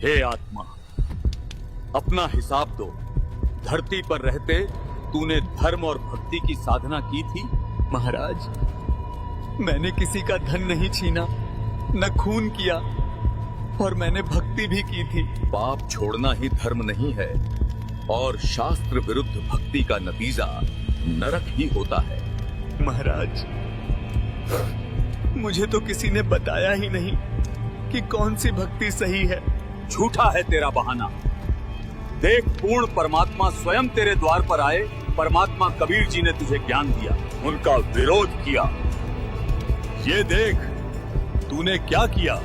हे आत्मा, अपना हिसाब दो। धरती पर रहते तूने धर्म और भक्ति की साधना की थी? महाराज, मैंने किसी का धन नहीं छीना, न खून किया, और मैंने भक्ति भी की थी। पाप छोड़ना ही धर्म नहीं है, और शास्त्र विरुद्ध भक्ति का नतीजा नरक ही होता है। महाराज, मुझे तो किसी ने बताया ही नहीं कि कौन सी भक्ति सही है। झूठा है तेरा बहाना। देख, पूर्ण परमात्मा स्वयं तेरे द्वार पर आए। परमात्मा कबीर जी ने तुझे ज्ञान दिया, उनका विरोध किया। ये देख तूने क्या किया।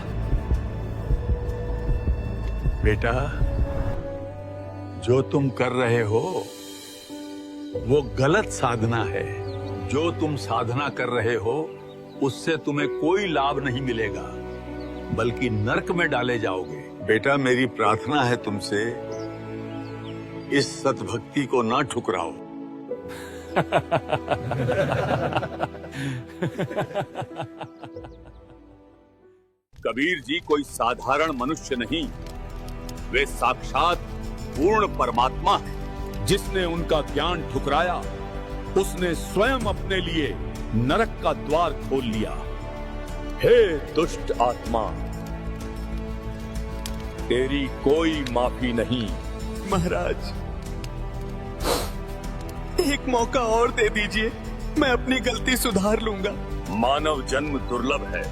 बेटा, जो तुम कर रहे हो वो गलत साधना है। जो तुम साधना कर रहे हो उससे तुम्हें कोई लाभ नहीं मिलेगा, बल्कि नरक में डाले जाओगे। बेटा, मेरी प्रार्थना है तुमसे, इस सतभक्ति को ना ठुकराओ। कबीर जी कोई साधारण मनुष्य नहीं, वे साक्षात पूर्ण परमात्मा है। जिसने उनका ज्ञान ठुकराया, उसने स्वयं अपने लिए नरक का द्वार खोल लिया। हे दुष्ट आत्मा, तेरी कोई माफी नहीं। महाराज, एक मौका और दे दीजिए, मैं अपनी गलती सुधार लूंगा। मानव जन्म दुर्लभ है।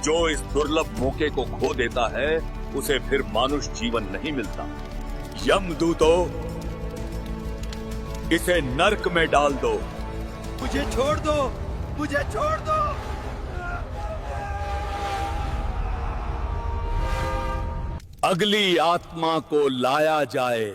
जो इस दुर्लभ मौके को खो देता है, उसे फिर मानुष जीवन नहीं मिलता। यमदूतो, इसे नरक में डाल दो। मुझे छोड़ दो, मुझे छोड़ दो। अगली आत्मा को लाया जाए।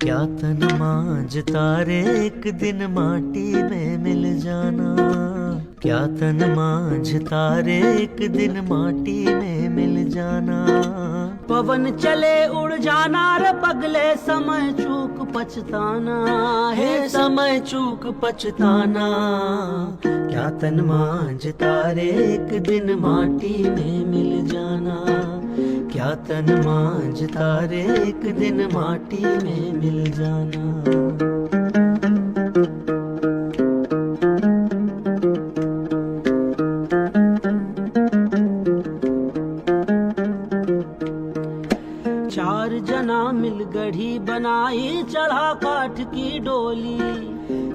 क्या तन मांझता रे, एक दिन माटी में मिल जाना। क्या तन मांझता रे, एक दिन माटी में मिल जाना। पवन चले उड़ जाना रे पगले, समय चूक पछताना है, समय चूक पछताना। क्या तन मांझता रे, एक दिन माटी में मिल जाना। क्या तन मांझता रे, एक दिन माटी में मिल जाना। चार जना मिल गढ़ी बनाई, चढ़ा काठ की डोली।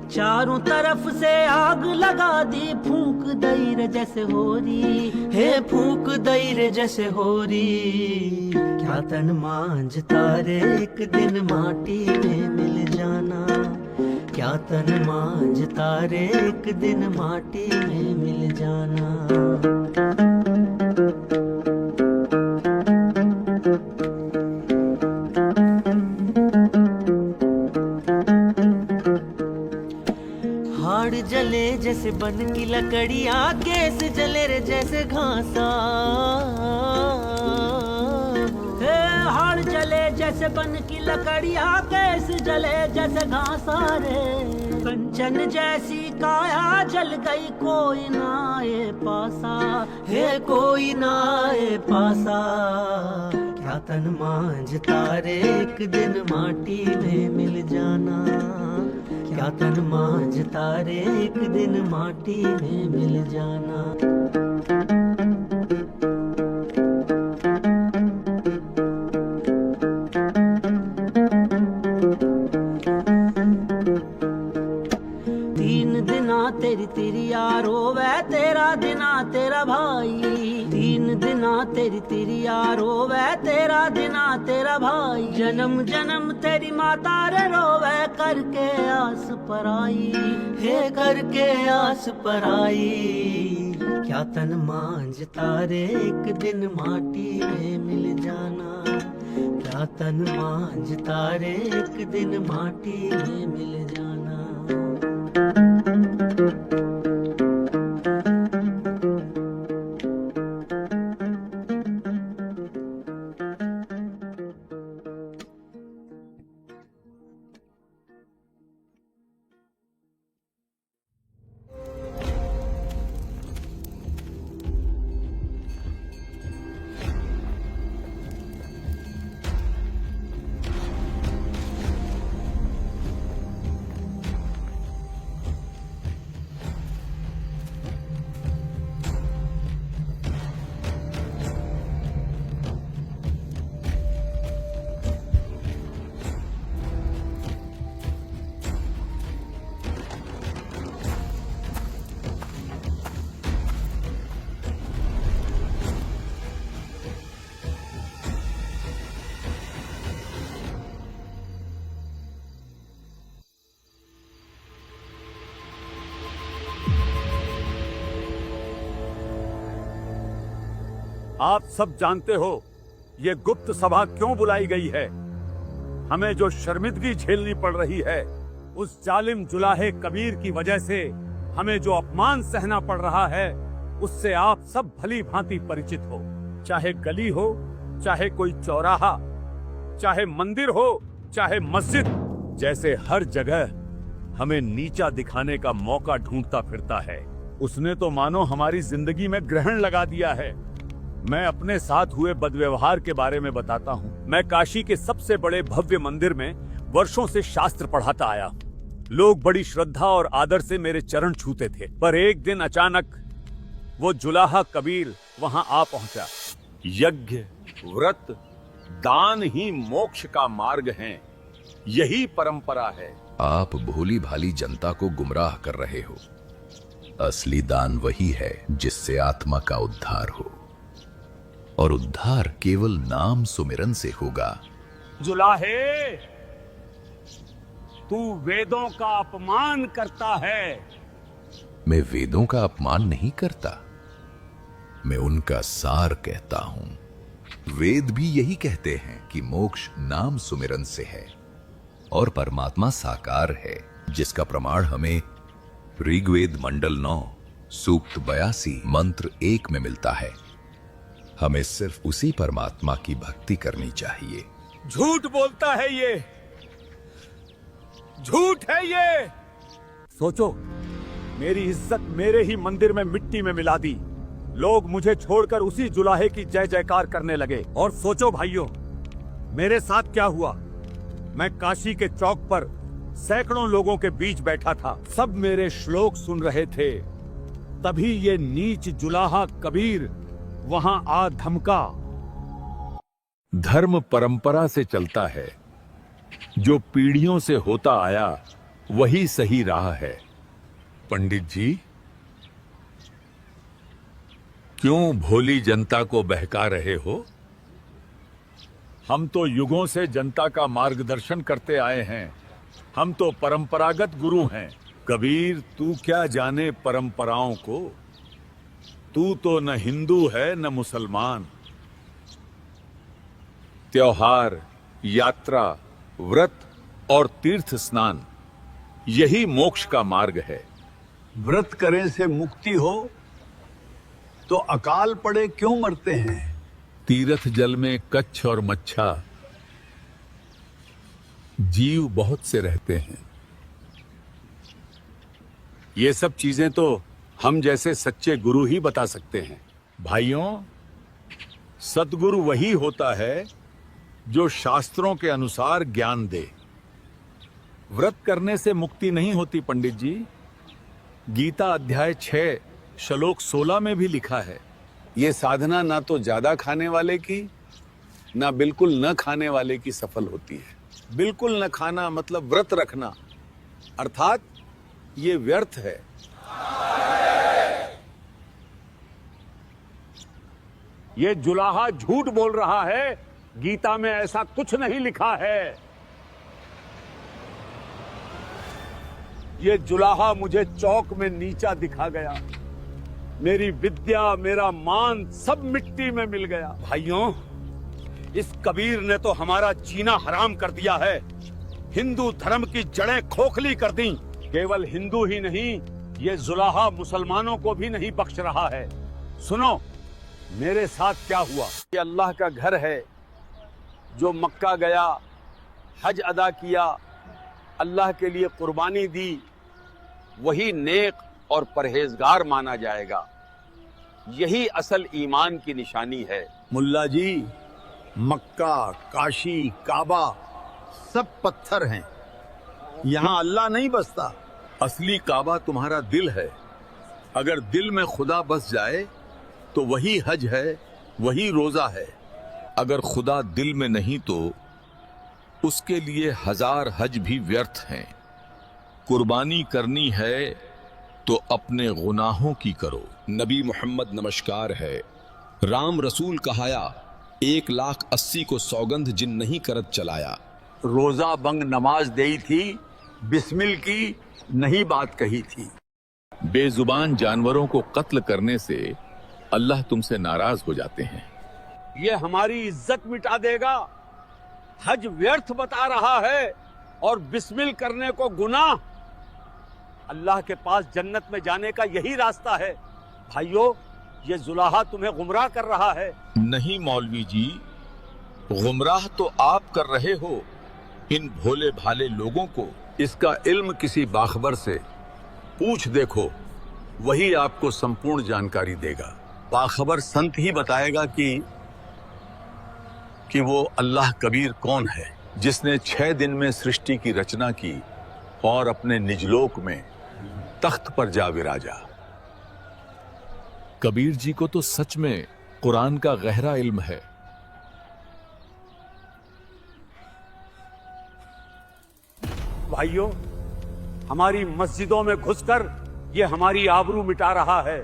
चारों तरफ से आग लगा दी, फूंक दई रे जैसे होरी, हे फूंक दई रे जैसे होरी। क्या तन मांझता रे, एक दिन माटी में मिल जाना। क्या तन मांझता रे, एक दिन माटी में मिल जाना। हाड़ जले जैसे बन की लकड़ियाँ, केस जले रे जैसे घासा। हे हाड़ जले जैसे बन की लकड़ियाँ, केस जले जैसे घासा रे। कंचन जैसी काया जल गई, कोई ना आए पासा, हे कोई ना आए पासा। क्या तन मांझता रे, एक दिन माटी में मिल जाना। क्या तन मांझता रे, एक दिन माटी में मिल जाना। तीन दिना तेरी तिरिया रोवे, तेरा दिना तेरा भाई। तीन दिना तेरी तिरिया रोवे, तेरा दिना तेरा भाई। जन्म जन्म तेरी माता रे रोवे, करके आस पराई, हे करके आस पराई। क्या तन मांझता रे, एक दिन माटी में मिल जाना। क्या तन मांझता रे, एक दिन माटी में मिल जाना। आप सब जानते हो ये गुप्त सभा क्यों बुलाई गई है। हमें जो शर्मिंदगी झेलनी पड़ रही है, उस जालिम जुलाहे कबीर की वजह से हमें जो अपमान सहना पड़ रहा है, उससे आप सब भली भांति परिचित हो। चाहे गली हो, चाहे कोई चौराहा, चाहे मंदिर हो, चाहे मस्जिद, जैसे हर जगह हमें नीचा दिखाने का मौका ढूंढता फिरता है। उसने तो मानो हमारी जिंदगी में ग्रहण लगा दिया है। मैं अपने साथ हुए बदव्यवहार के बारे में बताता हूँ। मैं काशी के सबसे बड़े भव्य मंदिर में वर्षों से शास्त्र पढ़ाता आया हूँ। लोग बड़ी श्रद्धा और आदर से मेरे चरण छूते थे, पर एक दिन अचानक वो जुलाहा कबीर वहां आ पहुंचा। यज्ञ, व्रत, दान ही मोक्ष का मार्ग हैं, यही परंपरा है। आप भोली भाली जनता को गुमराह कर रहे हो। असली दान वही है जिससे आत्मा का उद्धार हो, और उद्धार केवल नाम सुमिरन से होगा। जुलाहे, तू वेदों का अपमान करता है। मैं वेदों का अपमान नहीं करता, मैं उनका सार कहता हूं। वेद भी यही कहते हैं कि मोक्ष नाम सुमिरन से है और परमात्मा साकार है, जिसका प्रमाण हमें ऋग्वेद मंडल 9 सूक्त 82 मंत्र 1 में मिलता है। हमें सिर्फ उसी परमात्मा की भक्ति करनी चाहिए। झूठ बोलता है ये, झूठ है ये। सोचो, मेरी इज्जत मेरे ही मंदिर में मिट्टी में मिला दी। लोग मुझे छोड़कर उसी जुलाहे की जय जयकार करने लगे। और सोचो भाइयों, मेरे साथ क्या हुआ। मैं काशी के चौक पर सैकड़ों लोगों के बीच बैठा था, सब मेरे श्लोक सुन रहे थे। तभी ये नीच जुलाहा कबीर वहां आ धमका। धर्म परंपरा से चलता है, जो पीढ़ियों से होता आया वही सही राह है। पंडित जी, क्यों भोली जनता को बहका रहे हो? हम तो युगों से जनता का मार्गदर्शन करते आए हैं। हम तो परंपरागत गुरु हैं। कबीर, तू क्या जाने परंपराओं को। तू तो न हिंदू है न मुसलमान। त्योहार, यात्रा, व्रत और तीर्थ स्नान, यही मोक्ष का मार्ग है। व्रत करें से मुक्ति हो तो अकाल पड़े क्यों मरते हैं? तीर्थ जल में कच्छ और मच्छा जीव बहुत से रहते हैं। ये सब चीजें तो हम जैसे सच्चे गुरु ही बता सकते हैं। भाइयों, सतगुरु वही होता है जो शास्त्रों के अनुसार ज्ञान दे। व्रत करने से मुक्ति नहीं होती पंडित जी। गीता अध्याय 6 श्लोक 16 में भी लिखा है, ये साधना ना तो ज्यादा खाने वाले की, ना बिल्कुल न खाने वाले की सफल होती है। बिल्कुल न खाना मतलब व्रत रखना, अर्थात ये व्यर्थ है। ये जुलाहा झूठ बोल रहा है। गीता में ऐसा कुछ नहीं लिखा है। ये जुलाहा मुझे चौक में नीचा दिखा गया। मेरी विद्या, मेरा मान सब मिट्टी में मिल गया। भाइयों, इस कबीर ने तो हमारा जीना हराम कर दिया है। हिंदू धर्म की जड़ें खोखली कर दी। केवल हिंदू ही नहीं, ये जुलाहा मुसलमानों को भी नहीं बख्श रहा है। सुनो, मेरे साथ क्या हुआ। ये अल्लाह का घर है। जो मक्का गया, हज अदा किया, अल्लाह के लिए कुर्बानी दी, वही नेक और परहेजगार माना जाएगा। यही असल ईमान की निशानी है। मुल्ला जी, मक्का, काशी, काबा सब पत्थर हैं। यहाँ अल्लाह नहीं बसता। असली काबा तुम्हारा दिल है। अगर दिल में खुदा बस जाए तो वही हज है, वही रोजा है। अगर खुदा दिल में नहीं तो उसके लिए 1000 हज भी व्यर्थ हैं। कुर्बानी करनी है तो अपने गुनाहों की करो। नबी मोहम्मद नमस्कार है। राम रसूल कहाया, 1,80,000 को सौगंध जिन नहीं करत चलाया। रोजा बंग नमाज देई थी, बिस्मिल की नहीं बात कही थी। बेजुबान जानवरों को कत्ल करने से अल्लाह तुमसे नाराज हो जाते हैं। ये हमारी इज्जत मिटा देगा। हज व्यर्थ बता रहा है और बिस्मिल करने को गुनाह। अल्लाह के पास जन्नत में जाने का यही रास्ता है। भाइयों, ये जुलाहा तुम्हें गुमराह कर रहा है। नहीं मौलवी जी, गुमराह तो आप कर रहे हो इन भोले भाले लोगों को। इसका इल्म किसी बाखबर से पूछ देखो, वही आपको संपूर्ण जानकारी देगा। बाखबर संत ही बताएगा कि वो अल्लाह कबीर कौन है, जिसने 6 दिन में सृष्टि की रचना की और अपने निजलोक में तख्त पर जा विराजा। कबीर जी को तो सच में कुरान का गहरा इल्म है। भाइयों, हमारी मस्जिदों में घुसकर ये हमारी आबरू मिटा रहा है।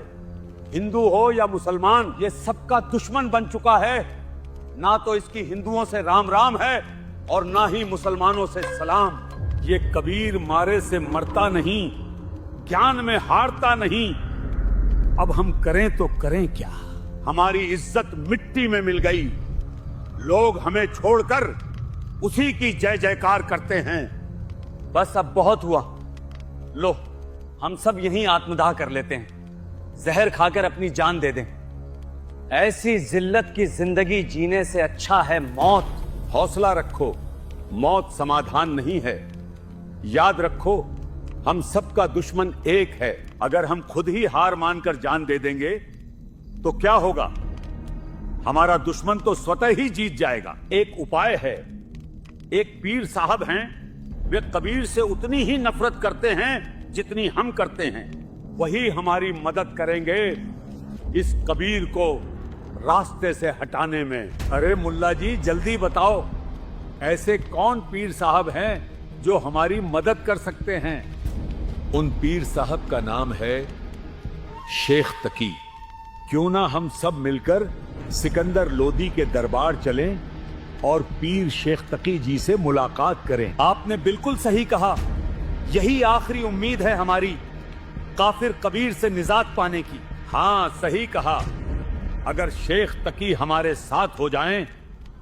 हिंदू हो या मुसलमान, ये सबका दुश्मन बन चुका है। ना तो इसकी हिंदुओं से राम राम है और ना ही मुसलमानों से सलाम। ये कबीर मारे से मरता नहीं, ज्ञान में हारता नहीं। अब हम करें तो करें क्या? हमारी इज्जत मिट्टी में मिल गई। लोग हमें छोड़कर उसी की जय जयकार करते हैं। बस अब बहुत हुआ। लो, हम सब यहीं आत्मदाह कर लेते हैं। जहर खाकर अपनी जान दे दें। ऐसी जिल्लत की जिंदगी जीने से अच्छा है मौत। हौसला रखो, मौत समाधान नहीं है। याद रखो, हम सबका दुश्मन एक है। अगर हम खुद ही हार मानकर जान दे देंगे तो क्या होगा? हमारा दुश्मन तो स्वतः ही जीत जाएगा। एक उपाय है। एक पीर साहब हैं, वे कबीर से उतनी ही नफरत करते हैं जितनी हम करते हैं। वही हमारी मदद करेंगे इस कबीर को रास्ते से हटाने में। अरे मुल्ला जी, जल्दी बताओ, ऐसे कौन पीर साहब हैं जो हमारी मदद कर सकते हैं? उन पीर साहब का नाम है शेख तकी। क्यों ना हम सब मिलकर सिकंदर लोदी के दरबार चलें और पीर शेख तकी जी से मुलाकात करें। आपने बिल्कुल सही कहा। यही आखिरी उम्मीद है हमारी काफिर कबीर से निजात पाने की। हाँ, सही कहा। अगर शेख तकी हमारे साथ हो जाएं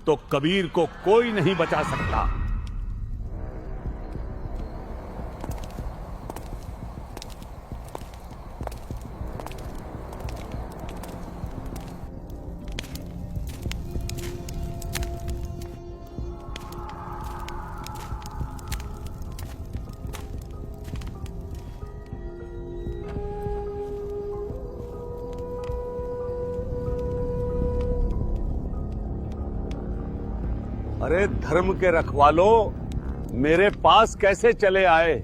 तो कबीर को कोई नहीं बचा सकता। अरे धर्म के रखवालों, मेरे पास कैसे चले आए?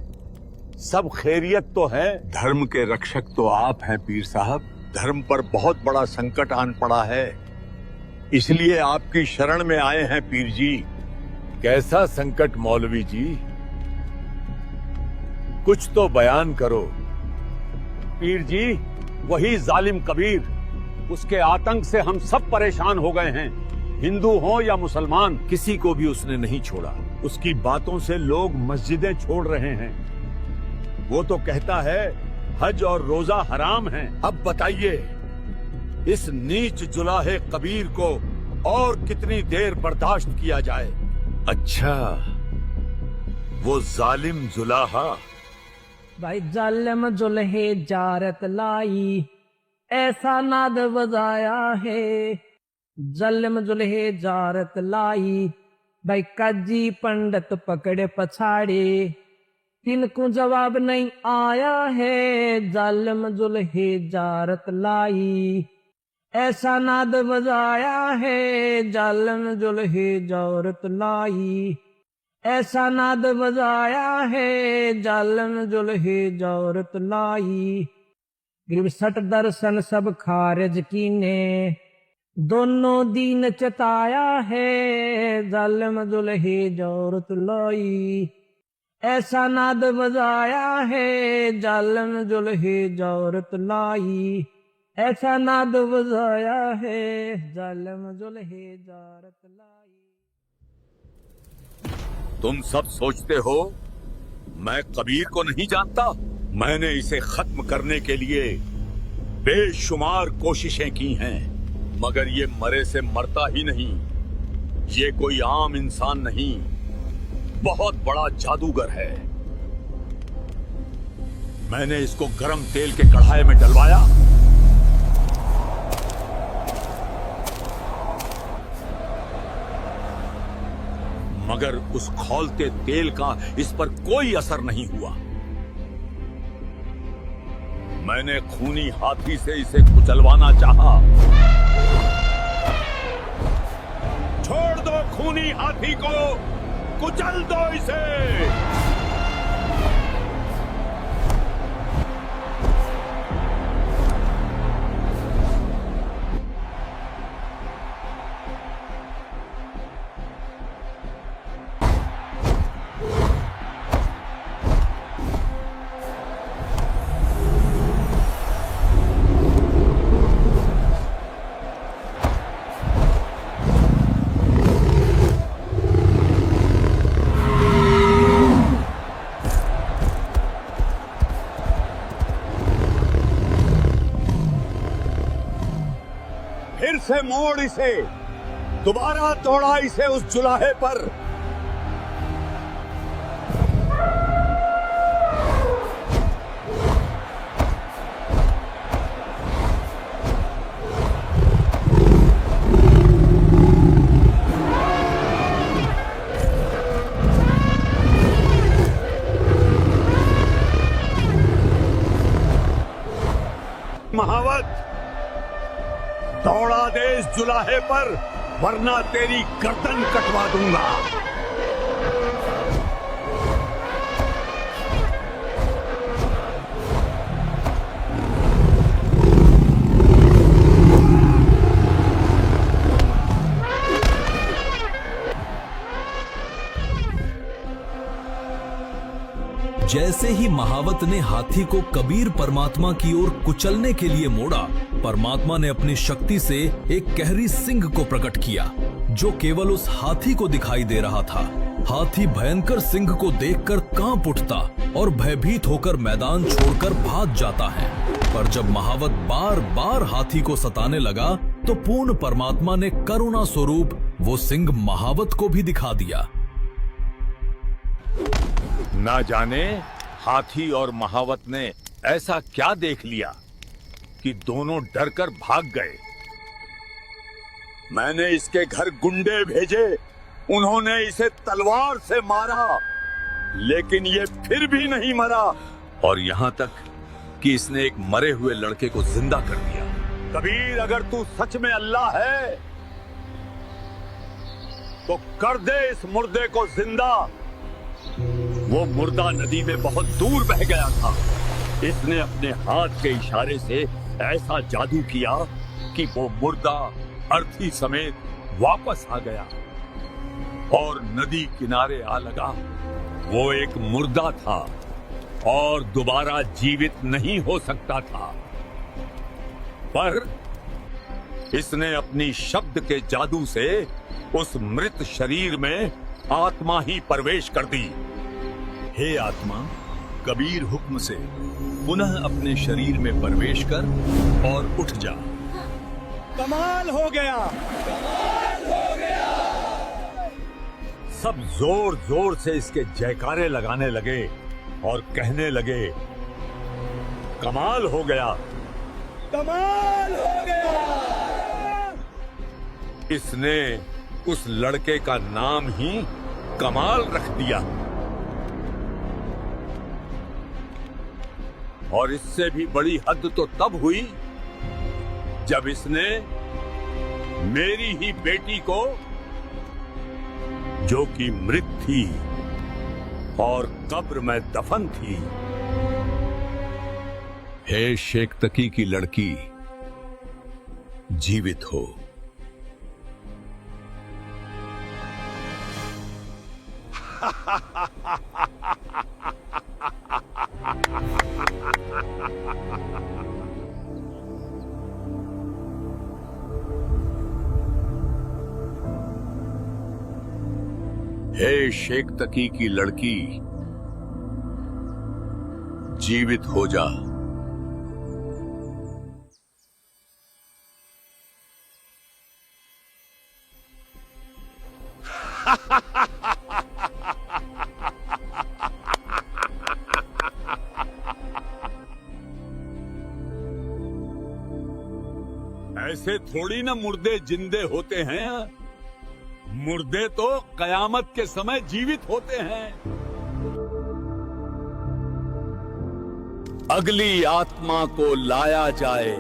सब खैरियत तो है? धर्म के रक्षक तो आप हैं पीर साहब। धर्म पर बहुत बड़ा संकट आन पड़ा है, इसलिए आपकी शरण में आए हैं पीर जी। कैसा संकट मौलवी जी? कुछ तो बयान करो। पीर जी, वही जालिम कबीर, उसके आतंक से हम सब परेशान हो गए हैं। हिंदू हो या मुसलमान, किसी को भी उसने नहीं छोड़ा। उसकी बातों से लोग मस्जिदें छोड़ रहे हैं। वो तो कहता है हज और रोजा हराम हैं। अब बताइए, इस नीच जुलाहे कबीर को और कितनी देर बर्दाश्त किया जाए? अच्छा, वो जालिम जुलाहा। भाई जालिम जुल्हे जारत लाई, ऐसा नाद बजाया है। जालिम जुल्हे जारत लाई, भाई काजी पंडित पकड़े पछाड़े, तिनको जवाब नहीं आया है। जालिम जुल्हे जारत लाई, ऐसा नाद बजाया है। जालिम जुल्हे जारत लाई, ऐसा नाद बजाया है। जालिम जुल्हे जारत लाई, 63 दर्शन सब खारिज कीने, दोनों दीन चताया है। जालिम जुल्हे जारत लाई, ऐसा नाद बजाया है। जालिम जुल्हे जारत लाई, ऐसा नाद बजाया है। जालिम जुल्हे जारत लाई। तुम सब सोचते हो मैं कबीर को नहीं जानता? मैंने इसे खत्म करने के लिए बेशुमार कोशिशें की हैं, मगर ये मरे से मरता ही नहीं। ये कोई आम इंसान नहीं, बहुत बड़ा जादूगर है। मैंने इसको गरम तेल के कढ़ाई में डलवाया, मगर उस खौलते तेल का इस पर कोई असर नहीं हुआ। मैंने खूनी हाथी से इसे कुचलवाना चाहा। छोड़ दो खूनी हाथी को, कुचल दो इसे। फिर से मोड़ इसे, दोबारा तोड़ा इसे उस जुलाहे पर। महावत, दौड़ा दे इस जुलाहे पर, वरना तेरी गर्दन कटवा दूंगा। जैसे ही महावत ने हाथी को कबीर परमात्मा की ओर कुचलने के लिए मोड़ा, परमात्मा ने अपनी शक्ति से एक गहरी सिंह को प्रकट किया, जो केवल उस हाथी को दिखाई दे रहा था। हाथी भयंकर सिंह को देखकर कांप उठता और भयभीत होकर मैदान छोड़कर भाग जाता है। पर जब महावत बार बार हाथी को सताने लगा, तो पूर्ण परमात्मा ने करुणा स्वरूप वो सिंह महावत को भी दिखा दिया। ना जाने हाथी और महावत ने ऐसा क्या देख लिया कि दोनों डरकर भाग गए। मैंने इसके घर गुंडे भेजे, उन्होंने इसे तलवार से मारा, लेकिन ये फिर भी नहीं मरा, और यहां तक कि इसने एक मरे हुए लड़के को जिंदा कर दिया। कबीर, अगर तू सच में अल्लाह है तो कर दे इस मुर्दे को जिंदा। वो मुर्दा नदी में बहुत दूर बह गया था। इसने अपने हाथ के इशारे से ऐसा जादू किया कि वो मुर्दा अर्थी समेत वापस आ गया और नदी किनारे आ लगा। वो एक मुर्दा था और दोबारा जीवित नहीं हो सकता था, पर इसने अपनी शब्द के जादू से उस मृत शरीर में आत्मा ही प्रवेश कर दी। हे आत्मा, कबीर हुक्म से पुनः अपने शरीर में प्रवेश कर और उठ जा। कमाल हो गया, कमाल हो गया। सब जोर जोर से इसके जयकारे लगाने लगे और कहने लगे, कमाल हो गया, कमाल हो गया। इसने उस लड़के का नाम ही कमाल रख दिया। और इससे भी बड़ी हद तो तब हुई जब इसने मेरी ही बेटी को, जो कि मृत थी और कब्र में दफन थी। हे शेख तकी की लड़की, जीवित हो। हे शेख तकी की लड़की, जीवित हो जा। ऐसे थोड़ी ना मुर्दे जिंदे होते हैं। मुर्दे तो कयामत के समय जीवित होते हैं। अगली आत्मा को लाया जाए।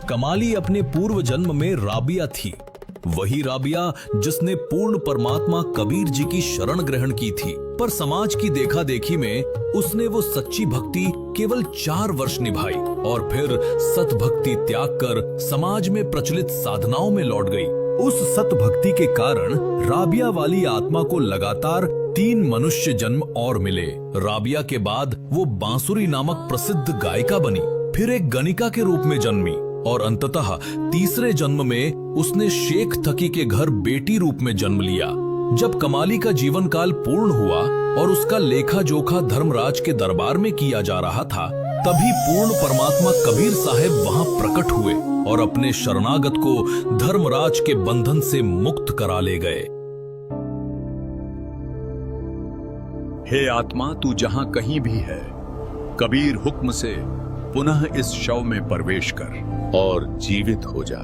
कमाली अपने पूर्व जन्म में राबिया थी, वही राबिया जिसने पूर्ण परमात्मा कबीर जी की शरण ग्रहण की थी। पर समाज की देखा देखी में उसने वो सच्ची भक्ति केवल 4 वर्ष निभाई और फिर सत भक्ति त्याग कर समाज में प्रचलित साधनाओं में लौट गई। उस सत भक्ति के कारण राबिया वाली आत्मा को लगातार 3 मनुष्य जन्म और मिले। राबिया के बाद वो बांसुरी नामक प्रसिद्ध गायिका बनी, फिर एक गणिका के रूप में जन्मी और अंततः तीसरे जन्म में उसने शेख थकी के घर बेटी रूप में जन्म लिया। जब कमाली का जीवन काल पूर्ण हुआ और उसका लेखा जोखा धर्मराज के दरबार में किया जा रहा था, तभी पूर्ण परमात्मा कबीर साहब वहां प्रकट हुए और अपने शरणागत को धर्मराज के बंधन से मुक्त करा ले गए। हे आत्मा, तू जहां कहीं भी है, कबीर हुक्म से पुनः इस शव में प्रवेश कर और जीवित हो जा।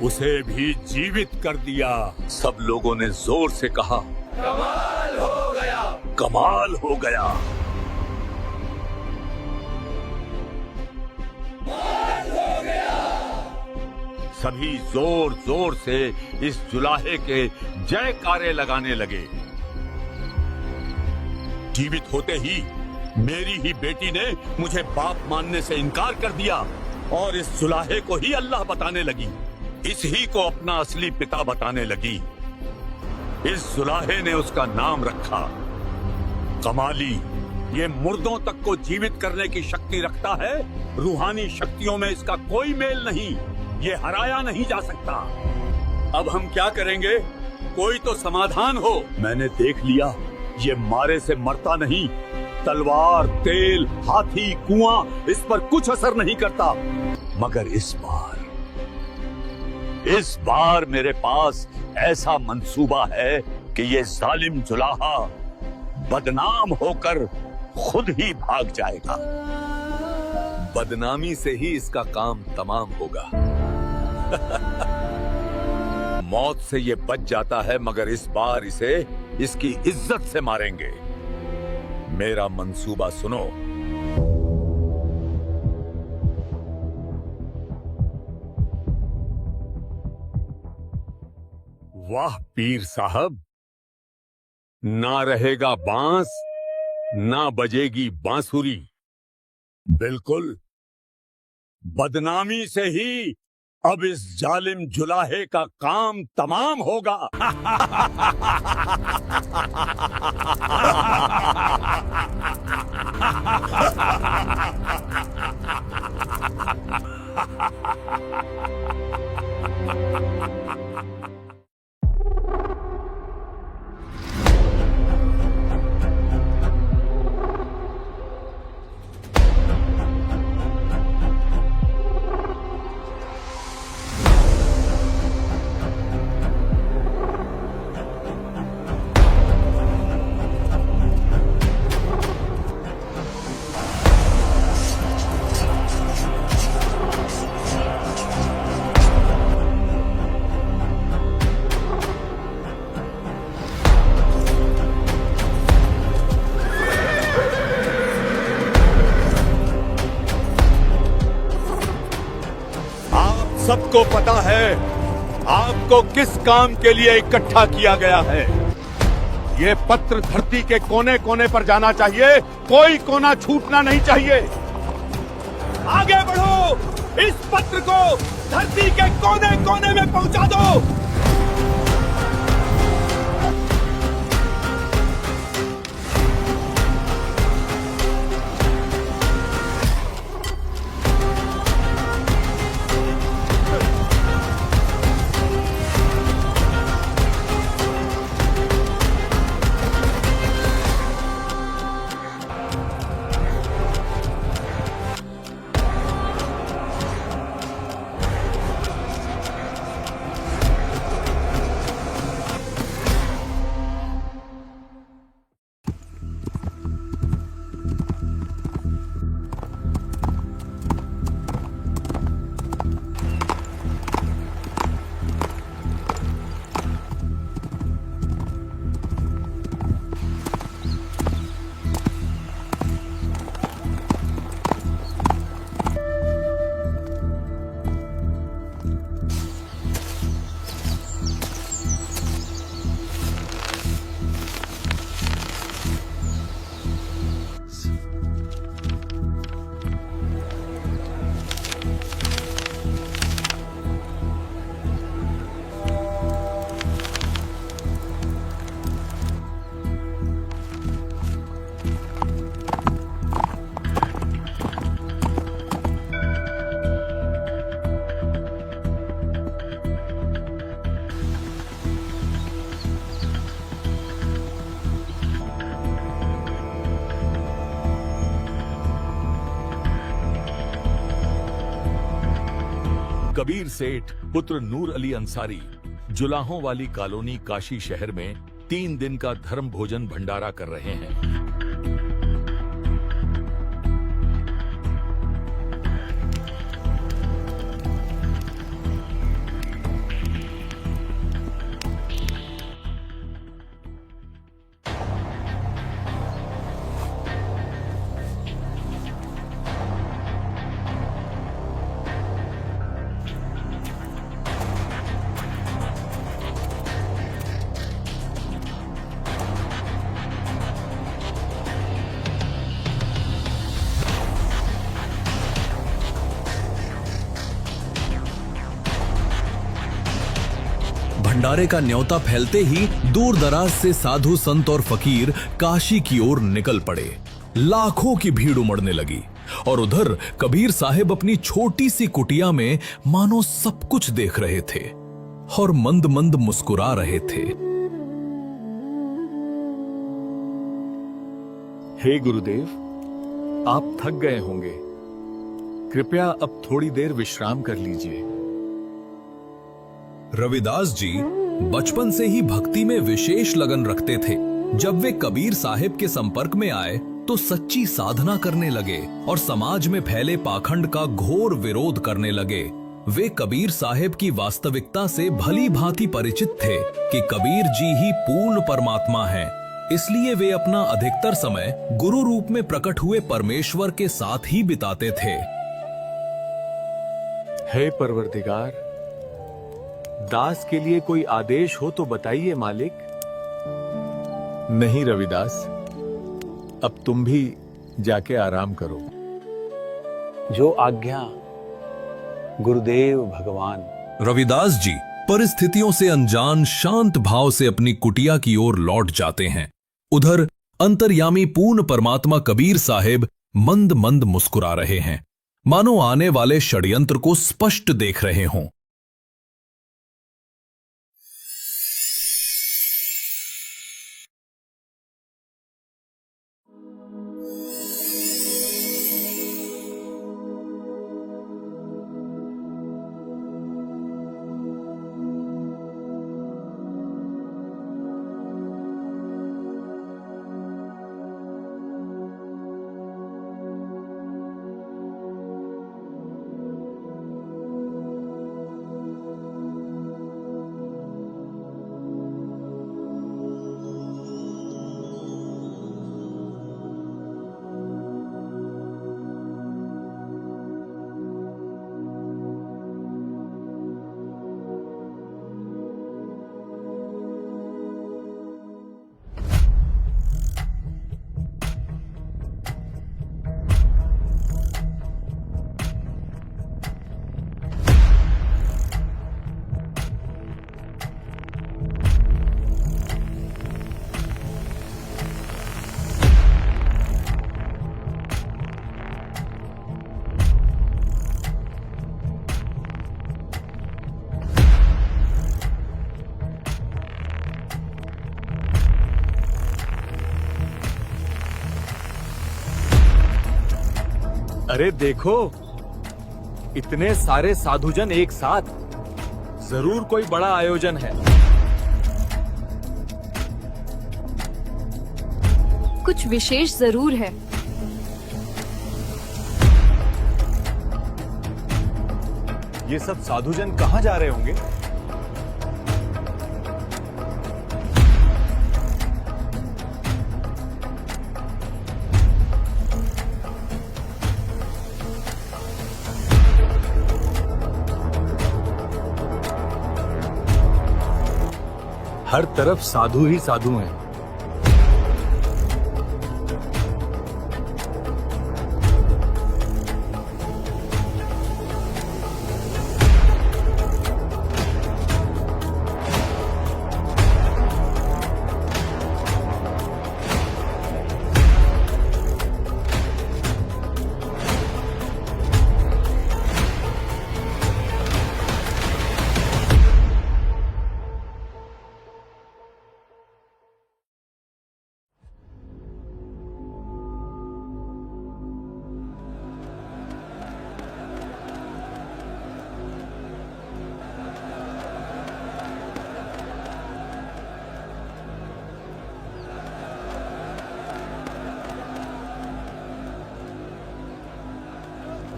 उसे भी जीवित कर दिया। सब लोगों ने जोर से कहा, कमाल हो गया, कमाल हो गया। कमाल हो गया। सभी जोर जोर से इस जुलाहे के जयकारे लगाने लगे। जीवित होते ही मेरी ही बेटी ने मुझे बाप मानने से इनकार कर दिया और इस जुलाहे को ही अल्लाह बताने लगी, इस ही को अपना असली पिता बताने लगी। इस जुलाहे ने उसका नाम रखा कमाली। ये मुर्दों तक को जीवित करने की शक्ति रखता है, रूहानी शक्तियों में इसका कोई मेल नहीं, ये हराया नहीं जा सकता। अब हम क्या करेंगे? कोई तो समाधान हो। मैंने देख लिया, ये मारे से मरता नहीं। तलवार, तेल, हाथी, कुआं, इस पर कुछ असर नहीं करता। मगर इस बार मेरे पास ऐसा मंसूबा है कि ये जालिम जुलाहा बदनाम होकर खुद ही भाग जाएगा। बदनामी से ही इसका काम तमाम होगा। मौत से ये बच जाता है, मगर इस बार इसे इसकी इज्जत से मारेंगे। मेरा मंसूबा सुनो। वाह पीर साहब, ना रहेगा बांस, ना बजेगी बांसुरी। बिल्कुल बदनामी से ही अब इस जालिम जुलाहे का काम तमाम होगा। सबको पता है आपको किस काम के लिए इकट्ठा किया गया है। ये पत्र धरती के कोने कोने पर जाना चाहिए, कोई कोना छूटना नहीं चाहिए। आगे बढ़ो, इस पत्र को धरती के कोने कोने में पहुंचा दो। कबीर सेठ पुत्र नूर अली अंसारी जुलाहों वाली कॉलोनी काशी शहर में 3 दिन का धर्म भोजन भंडारा कर रहे हैं। भंडारे का न्योता फैलते ही दूर दराज से साधु संत और फकीर काशी की ओर निकल पड़े। लाखों की भीड़ उमड़ने लगी और उधर कबीर साहब अपनी छोटी सी कुटिया में मानो सब कुछ देख रहे थे और मंद मंद मुस्कुरा रहे थे। हे गुरुदेव, आप थक गए होंगे, कृपया अब थोड़ी देर विश्राम कर लीजिए। रविदास जी बचपन से ही भक्ति में विशेष लगन रखते थे। जब वे कबीर साहब के संपर्क में आए तो सच्ची साधना करने लगे और समाज में फैले पाखंड का घोर विरोध करने लगे। वे कबीर साहब की वास्तविकता से भली भांति परिचित थे कि कबीर जी ही पूर्ण परमात्मा हैं। इसलिए वे अपना अधिकतर समय गुरु रूप में प्रकट हुए परमेश्वर के साथ ही बिताते थे। हे परवरदिगार, दास के लिए कोई आदेश हो तो बताइए मालिक। नहीं रविदास, अब तुम भी जाके आराम करो। जो आज्ञा गुरुदेव भगवान। रविदास जी परिस्थितियों से अनजान शांत भाव से अपनी कुटिया की ओर लौट जाते हैं। उधर अंतर्यामी पूर्ण परमात्मा कबीर साहब मंद मंद मुस्कुरा रहे हैं, मानो आने वाले षड्यंत्र को स्पष्ट देख रहे हों। अरे देखो, इतने सारे साधुजन एक साथ, जरूर कोई बड़ा आयोजन है। कुछ विशेष जरूर है। ये सब साधुजन कहाँ जा रहे होंगे? हर तरफ साधु ही साधु हैं।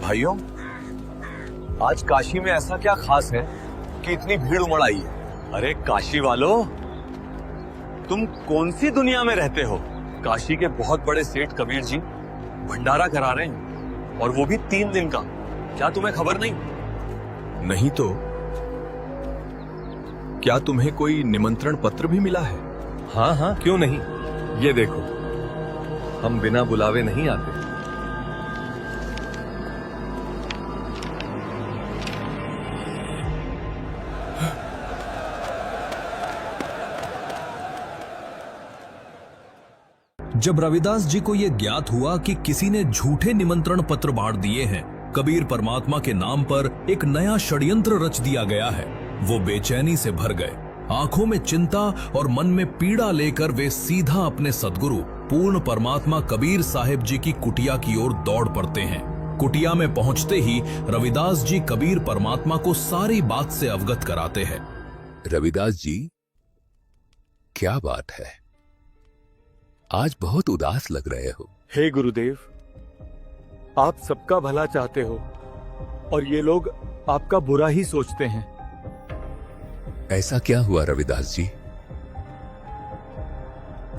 भाइयों, आज काशी में ऐसा क्या खास है कि इतनी भीड़ उमड़ आई है? अरे काशी वालों, तुम कौन सी दुनिया में रहते हो? काशी के बहुत बड़े सेठ कबीर जी भंडारा करा रहे हैं, और वो भी 3 दिन का। क्या तुम्हें खबर नहीं? नहीं तो क्या तुम्हें कोई निमंत्रण पत्र भी मिला है? हाँ हाँ, क्यों नहीं। ये देखो, हम बिना बुलावे नहीं आते। जब रविदास जी को यह ज्ञात हुआ कि किसी ने झूठे निमंत्रण पत्र बांट दिए हैं, कबीर परमात्मा के नाम पर एक नया षड्यंत्र रच दिया गया है, वो बेचैनी से भर गए। आंखों में चिंता और मन में पीड़ा लेकर वे सीधा अपने सदगुरु पूर्ण परमात्मा कबीर साहिब जी की कुटिया की ओर दौड़ पड़ते हैं। कुटिया में पहुंचते ही रविदास जी कबीर परमात्मा को सारी बात से अवगत कराते हैं। रविदास जी, क्या बात है? आज बहुत उदास लग रहे हो। हे गुरुदेव, आप सबका भला चाहते हो और ये लोग आपका बुरा ही सोचते हैं। ऐसा क्या हुआ रविदास जी?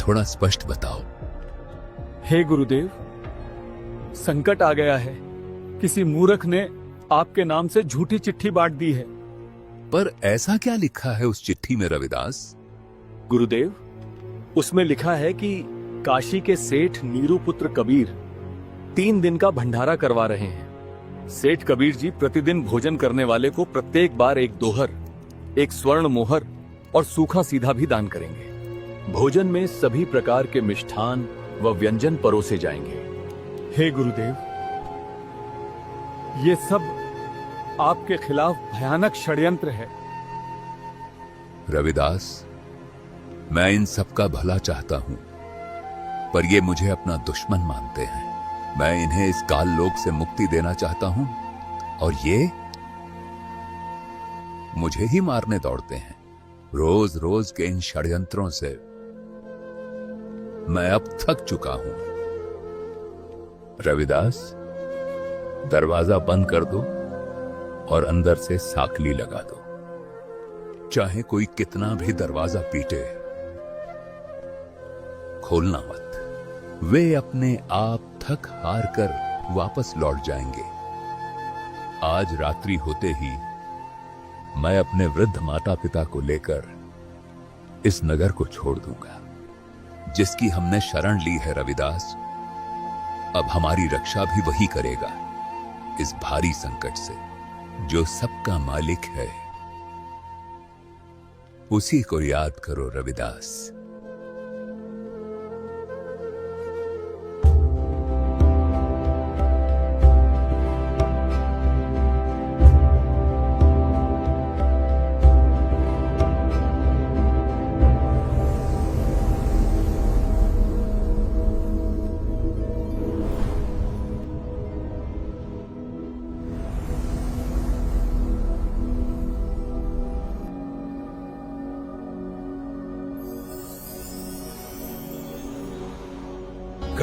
थोड़ा स्पष्ट बताओ। हे गुरुदेव, संकट आ गया है। किसी मूर्ख ने आपके नाम से झूठी चिट्ठी बांट दी है। पर ऐसा क्या लिखा है उस चिट्ठी में रविदास? गुरुदेव, उसमें लिखा है कि काशी के सेठ नीरू पुत्र कबीर 3 दिन का भंडारा करवा रहे हैं। सेठ कबीर जी प्रतिदिन भोजन करने वाले को प्रत्येक बार एक दोहर, एक स्वर्ण मोहर और सूखा सीधा भी दान करेंगे। भोजन में सभी प्रकार के मिष्ठान व व्यंजन परोसे जाएंगे। हे गुरुदेव, ये सब आपके खिलाफ भयानक षड्यंत्र है। रविदास, मैं इन सब का भला चाहता हूं, पर ये मुझे अपना दुश्मन मानते हैं। मैं इन्हें इस काल लोक से मुक्ति देना चाहता हूं, और ये मुझे ही मारने दौड़ते हैं। रोज रोज के इन षड्यंत्रों से मैं अब थक चुका हूं। रविदास, दरवाजा बंद कर दो और अंदर से साकली लगा दो। चाहे कोई कितना भी दरवाजा पीटे, खोलना मत। वे अपने आप थक हार कर वापस लौट जाएंगे। आज रात्रि होते ही मैं अपने वृद्ध माता पिता को लेकर इस नगर को छोड़ दूंगा, जिसकी हमने शरण ली है। रविदास, अब हमारी रक्षा भी वही करेगा इस भारी संकट से। जो सबका मालिक है, उसी को याद करो रविदास।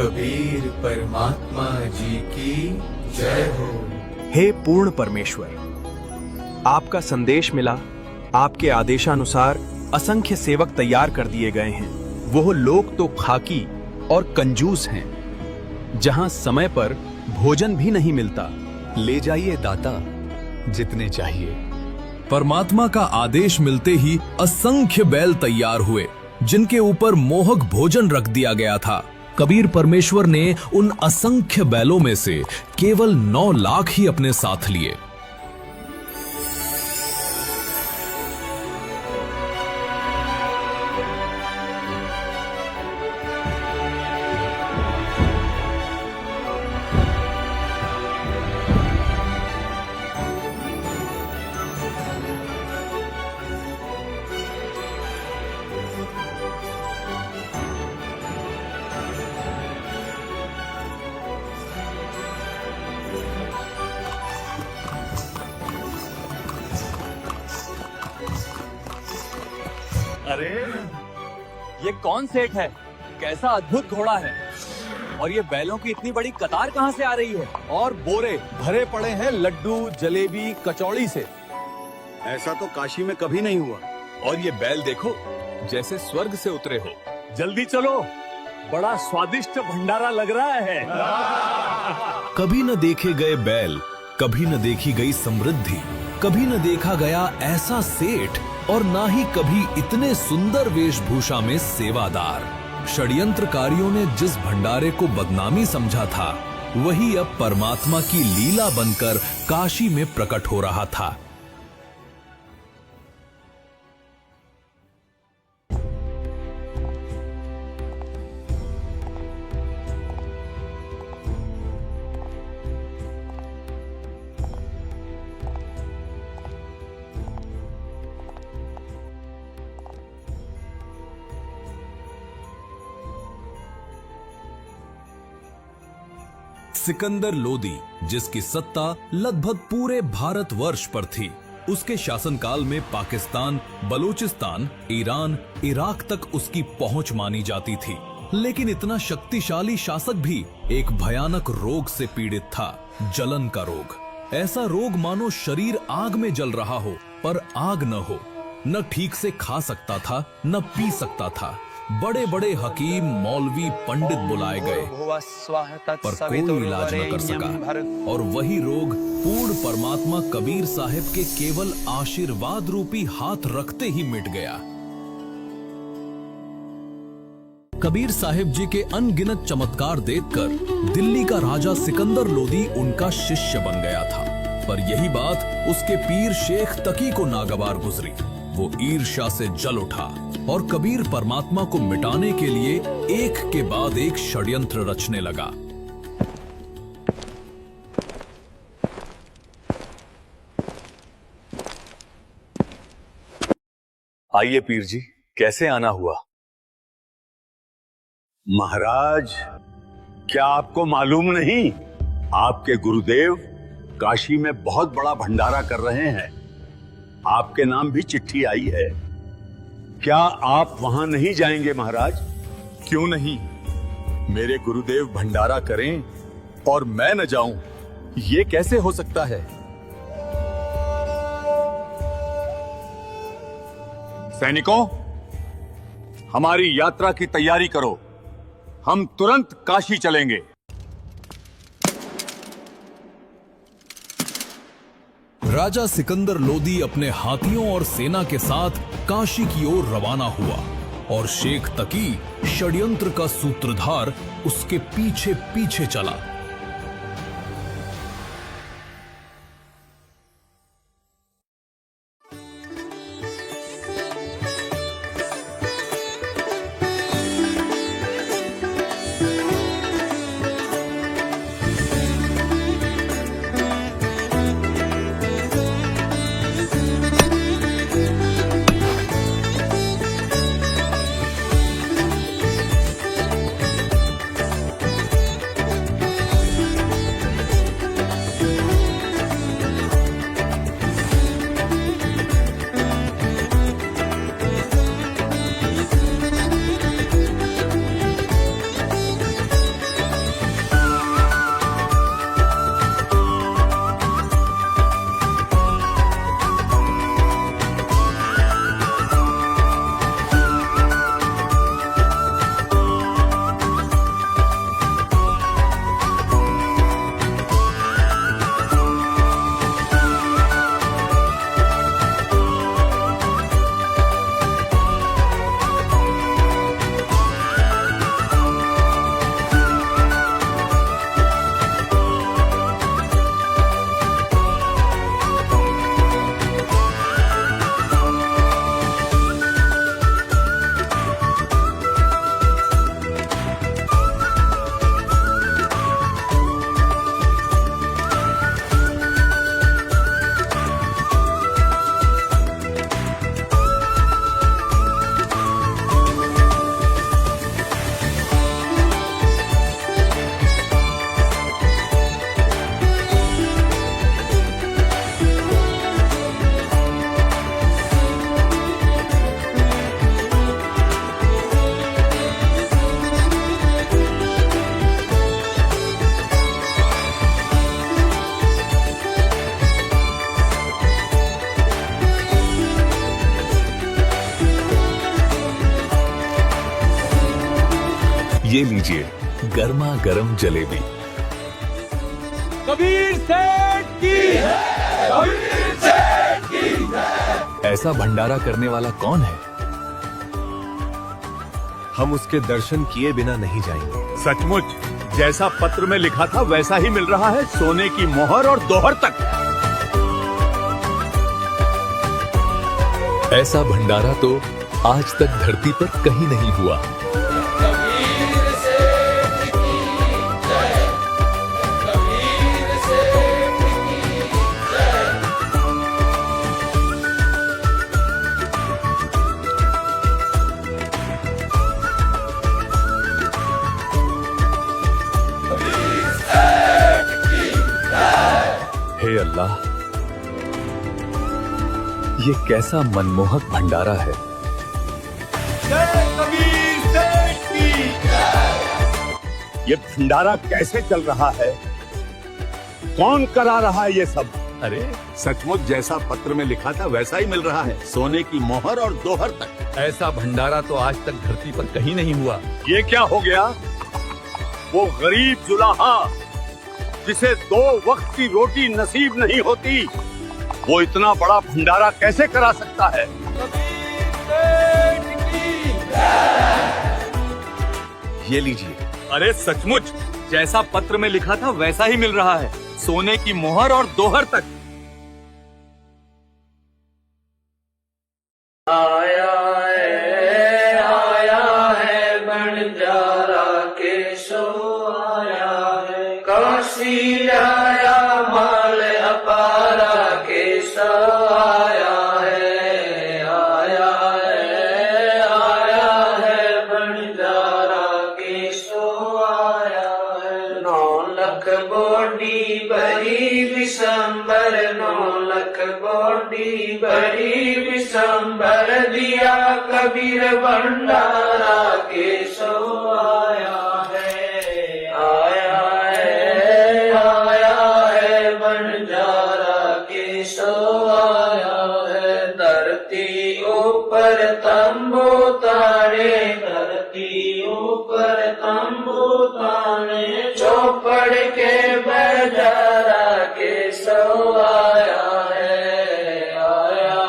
कबीर परमात्मा जी की जय हो। हे पूर्ण परमेश्वर, आपका संदेश मिला। आपके आदेशानुसार असंख्य सेवक तैयार कर दिए गए हैं। वो लोग तो खाकी और कंजूस हैं, जहां समय पर भोजन भी नहीं मिलता। ले जाइए दाता, जितने चाहिए। परमात्मा का आदेश मिलते ही असंख्य बैल तैयार हुए, जिनके ऊपर मोहक भोजन रख दिया गया था। कबीर परमेश्वर ने उन असंख्य बैलों में से केवल 9 लाख ही अपने साथ लिए। अरे ये कौन सेठ है? कैसा अद्भुत घोड़ा है! और ये बैलों की इतनी बड़ी कतार कहाँ से आ रही है? और बोरे भरे पड़े हैं लड्डू, जलेबी, कचौड़ी से। ऐसा तो काशी में कभी नहीं हुआ। और ये बैल देखो, जैसे स्वर्ग से उतरे हो। जल्दी चलो, बड़ा स्वादिष्ट भंडारा लग रहा है। कभी न देखे गए बैल, कभी न देखी गई समृद्धि, कभी न देखा गया ऐसा सेठ, और ना ही कभी इतने सुंदर वेशभूषा में सेवादार। षड्यंत्रकारियों ने जिस भंडारे को बदनामी समझा था, वही अब परमात्मा की लीला बनकर काशी में प्रकट हो रहा था। सिकंदर लोदी, जिसकी सत्ता लगभग पूरे भारतवर्ष पर थी, उसके शासनकाल में पाकिस्तान, बलूचिस्तान, ईरान, इराक तक उसकी पहुंच मानी जाती थी। लेकिन इतना शक्तिशाली शासक भी एक भयानक रोग से पीड़ित था, जलन का रोग। ऐसा रोग मानो शरीर आग में जल रहा हो, पर आग न हो। न ठीक से खा सकता था, न पी सकता था। बड़े बड़े हकीम, मौलवी, पंडित बुलाए गए, पर कोई इलाज न कर सका। और वही रोग पूर्ण परमात्मा कबीर साहिब के केवल आशीर्वाद रूपी हाथ रखते ही मिट गया। कबीर साहिब जी के अनगिनत चमत्कार देखकर दिल्ली का राजा सिकंदर लोदी उनका शिष्य बन गया था। पर यही बात उसके पीर शेख तकी को नागवार गुजरी। वो ईर्ष्या से जल उठा और कबीर परमात्मा को मिटाने के लिए एक के बाद एक षड्यंत्र रचने लगा। आइए पीर जी, कैसे आना हुआ? महाराज, क्या आपको मालूम नहीं, आपके गुरुदेव काशी में बहुत बड़ा भंडारा कर रहे हैं। आपके नाम भी चिट्ठी आई है। क्या आप वहां नहीं जाएंगे महाराज? क्यों नहीं? मेरे गुरुदेव भंडारा करें और मैं न जाऊं, ये कैसे हो सकता है? सैनिकों, हमारी यात्रा की तैयारी करो। हम तुरंत काशी चलेंगे। राजा सिकंदर लोदी अपने हाथियों और सेना के साथ काशी की ओर रवाना हुआ और शेख तकी, षड्यंत्र का सूत्रधार, उसके पीछे पीछे चला। ये लीजिए गर्मा गर्म जलेबी। कबीर सेठ की कबीर सेठ की ऐसा भंडारा करने वाला कौन है? हम उसके दर्शन किए बिना नहीं जाएंगे। सचमुच जैसा पत्र में लिखा था वैसा ही मिल रहा है, सोने की मोहर और दोहर तक। ऐसा भंडारा तो आज तक धरती पर कहीं नहीं हुआ। कबीर सेठ की जय, कबीर सेठ की जय। कबीर सेठ की जय। हे अल्लाह, ये कैसा मनमोहक भंडारा है। कबीर सेठ की ये भंडारा कैसे चल रहा है? कौन करा रहा है ये सब? अरे सचमुच जैसा पत्र में लिखा था वैसा ही मिल रहा है, सोने की मोहर और दोहर तक। ऐसा भंडारा तो आज तक धरती पर कहीं नहीं हुआ। ये क्या हो गया? वो गरीब जुलाहा जिसे 2 वक्त की रोटी नसीब नहीं होती, वो इतना बड़ा भंडारा कैसे करा सकता है? ये लीजिए। अरे सचमुच जैसा पत्र में लिखा था वैसा ही मिल रहा है, सोने की मोहर और दोहर तक। आया है बंजारा केशो आया है, काशी आया माल अपारा केशो आया है। आया है बंजारा केशो आया है। 9 लाख बॉडी बड़ी विशंबर, 9 लाख बॉडी बड़ी विशंबर, दिया कबीर भंडारा केशो आया है। आया है बंजारा केशो आया है। धरती ऊपर तंबू तारे, धरती ऊपर तंबू तारे, चौपड़ के बजारा केशो आया है। आया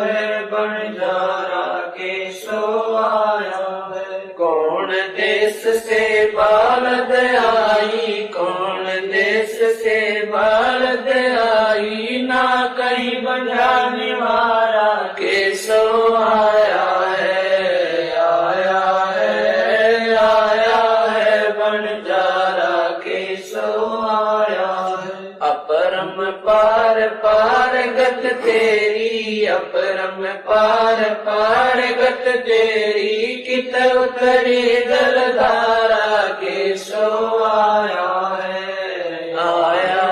है बंजारा केशो आया है। कौन देश से बालद आई, कौन देश से बालद आई, ना कहीं बंजाने वाला केशो आया है। आया है बंजारा केशो आया है। अपरम पार पार गत तेरी, अपरम पार पार गत तेरी, कित उतरी जलधारा केशो आया है। आया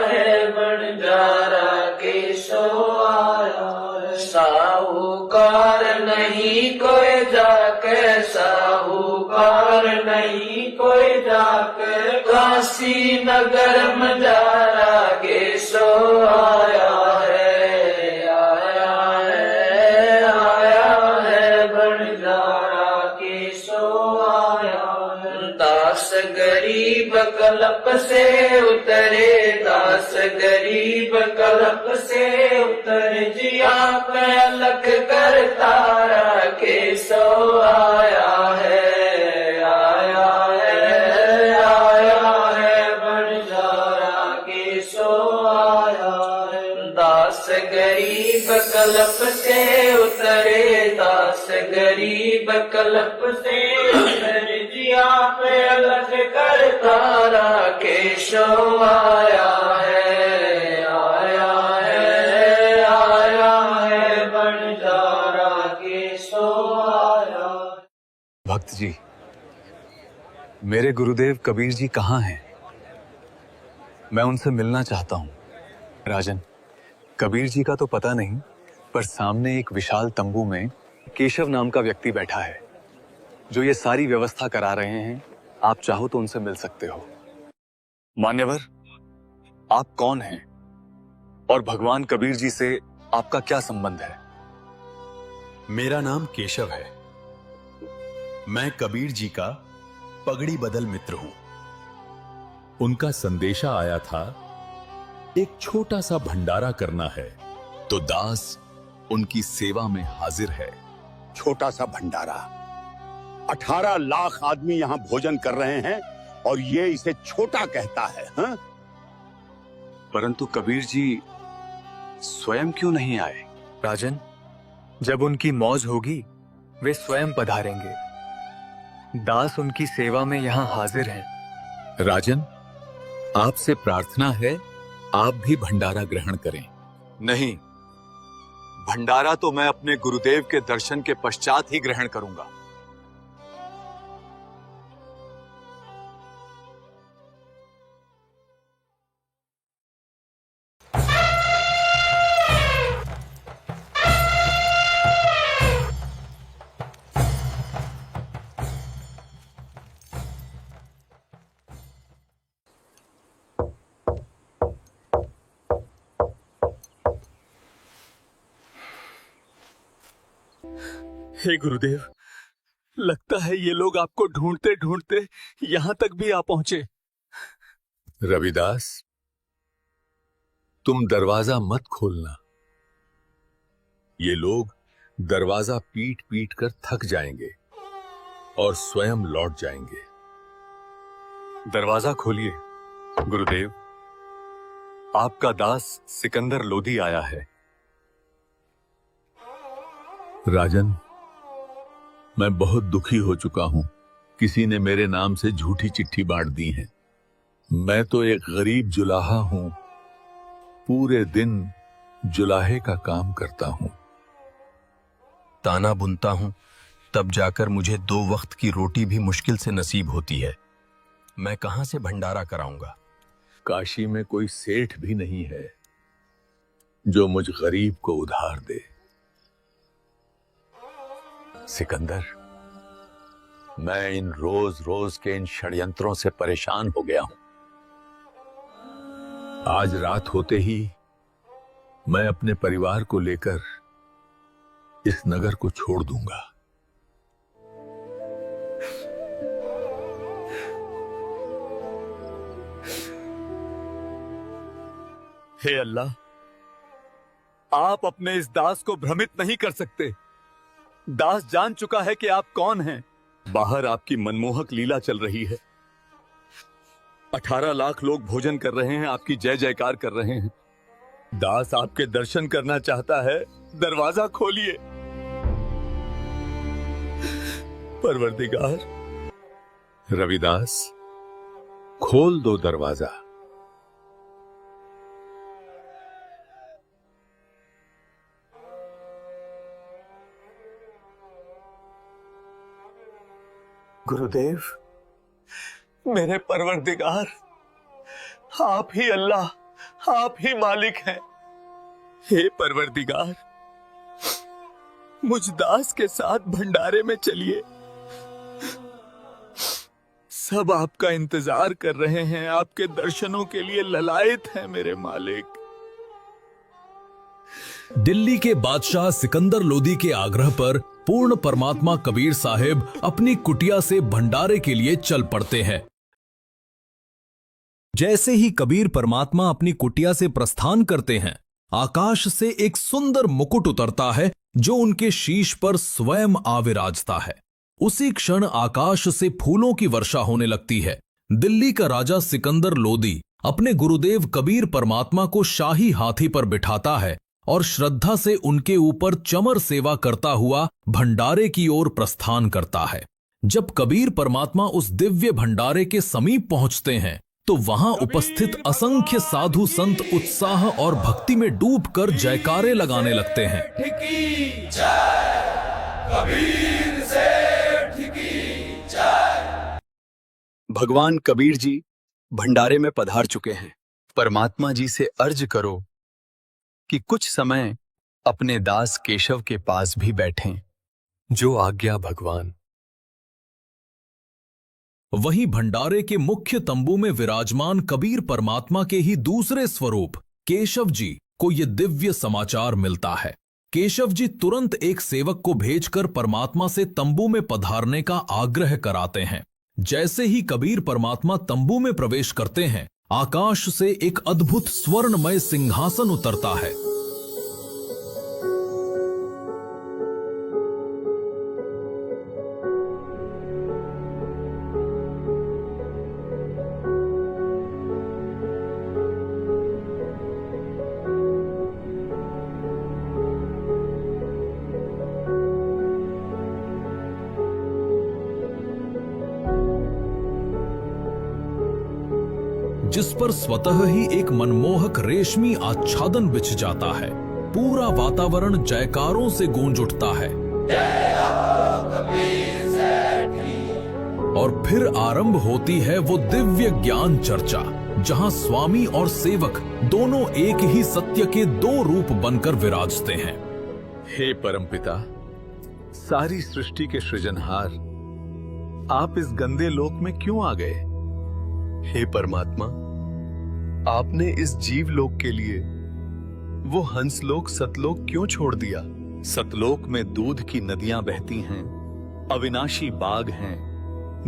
है बंजारा केशो आया है। साहूकार नहीं कोई जाके, साहूकार नहीं कोई जाके, काशी नगर मजारा केशो आया है। आया है बंजारा केशो आया है। दास गरीब कल्प से उतरे, दास गरीब कल्प से उतरे, जिया पे अलख कर तारा केशो आया है। आया है बंजारा केशो आया है। दास गरीब कल्प से उतरे, दास गरीब कल्प से उतरे, जिया पे अलख कर तारा केशो आया है। आया है बंजारा केशो आया। भक्त जी, मेरे गुरुदेव कबीर जी कहाँ हैं? मैं उनसे मिलना चाहता हूँ। राजन, कबीर जी का तो पता नहीं, पर सामने एक विशाल तंबू में केशव नाम का व्यक्ति बैठा है, जो ये सारी व्यवस्था करा रहे हैं। आप चाहो तो उनसे मिल सकते हो। मान्यवर, आप कौन हैं और भगवान कबीर जी से आपका क्या संबंध है? मेरा नाम केशव है। मैं कबीर जी का पगड़ी बदल मित्र हूं। उनका संदेशा आया था, एक छोटा सा भंडारा करना है, तो दास उनकी सेवा में हाजिर है। छोटा सा भंडारा, 18 लाख आदमी यहां भोजन कर रहे हैं और ये इसे छोटा कहता है। हाँ? परंतु कबीर जी स्वयं क्यों नहीं आए? राजन, जब उनकी मौज होगी वे स्वयं पधारेंगे। दास उनकी सेवा में यहाँ हाजिर हैं। राजन, आपसे प्रार्थना है, आप भी भंडारा ग्रहण करें। नहीं, भंडारा तो मैं अपने गुरुदेव के दर्शन के पश्चात ही ग्रहण करूंगा। हे गुरुदेव, लगता है ये लोग आपको ढूंढते ढूंढते यहां तक भी आ पहुंचे। रविदास, तुम दरवाजा मत खोलना। ये लोग दरवाजा पीट पीट कर थक जाएंगे और स्वयं लौट जाएंगे। दरवाजा खोलिए गुरुदेव, आपका दास सिकंदर लोधी आया है। राजन, मैं बहुत दुखी हो चुका हूं। किसी ने मेरे नाम से झूठी चिट्ठी बांट दी है। मैं तो एक गरीब जुलाहा हूं, पूरे दिन जुलाहे का काम करता हूं। ताना बुनता हूं, तब जाकर मुझे 2 वक्त की रोटी भी मुश्किल से नसीब होती है। मैं कहां से भंडारा कराऊंगा? काशी में कोई सेठ भी नहीं है जो मुझ गरीब को उधार दे। सिकंदर, मैं इन रोज रोज के इन षड्यंत्रों से परेशान हो गया हूं। आज रात होते ही मैं अपने परिवार को लेकर इस नगर को छोड़ दूंगा। हे अल्लाह, आप अपने इस दास को भ्रमित नहीं कर सकते। दास जान चुका है कि आप कौन हैं। बाहर आपकी मनमोहक लीला चल रही है। 18 लाख लोग भोजन कर रहे हैं, आपकी जय जयकार कर रहे हैं। दास आपके दर्शन करना चाहता है, दरवाजा खोलिए। परवरदिगार। रविदास, खोल दो दरवाजा। गुरुदेव, मेरे परवरदिगार, आप ही अल्लाह, आप ही मालिक हैं। हे परवरदिगार, मुझ दास के साथ भंडारे में चलिए। सब आपका इंतजार कर रहे हैं, आपके दर्शनों के लिए ललायत हैं मेरे मालिक। दिल्ली के बादशाह सिकंदर लोदी के आग्रह पर पूर्ण परमात्मा कबीर साहिब अपनी कुटिया से भंडारे के लिए चल पड़ते हैं। जैसे ही कबीर परमात्मा अपनी कुटिया से प्रस्थान करते हैं, आकाश से एक सुंदर मुकुट उतरता है जो उनके शीश पर स्वयं आविराजता है। उसी क्षण आकाश से फूलों की वर्षा होने लगती है। दिल्ली का राजा सिकंदर लोदी अपने गुरुदेव कबीर परमात्मा को शाही हाथी पर बिठाता है और श्रद्धा से उनके ऊपर चमर सेवा करता हुआ भंडारे की ओर प्रस्थान करता है। जब कबीर परमात्मा उस दिव्य भंडारे के समीप पहुंचते हैं तो वहां उपस्थित असंख्य साधु संत उत्साह और भक्ति में डूबकर जयकारे लगाने लगते हैं। भगवान कबीर जी भंडारे में पधार चुके हैं। परमात्मा जी से अर्ज करो कि कुछ समय अपने दास केशव के पास भी बैठें। जो आज्ञा भगवान। वहीं भंडारे के मुख्य तंबू में विराजमान कबीर परमात्मा के ही दूसरे स्वरूप केशव जी को यह दिव्य समाचार मिलता है। केशव जी तुरंत एक सेवक को भेजकर परमात्मा से तंबू में पधारने का आग्रह कराते हैं। जैसे ही कबीर परमात्मा तंबू में प्रवेश करते हैं, आकाश से एक अद्भुत स्वर्णमय सिंहासन उतरता है। जिस पर स्वतः ही एक मनमोहक रेशमी आच्छादन बिछ जाता है। पूरा वातावरण जयकारों से गूंज उठता है और फिर आरंभ होती है वो दिव्य ज्ञान चर्चा, जहां स्वामी और सेवक दोनों एक ही सत्य के दो रूप बनकर विराजते हैं। हे परमपिता, सारी सृष्टि के सृजनहार, आप इस गंदे लोक में क्यों आ गए? हे परमात्मा, आपने इस जीव लोक के लिए वो हंसलोक सतलोक क्यों छोड़ दिया? सतलोक में दूध की नदियां बहती हैं, अविनाशी बाग हैं,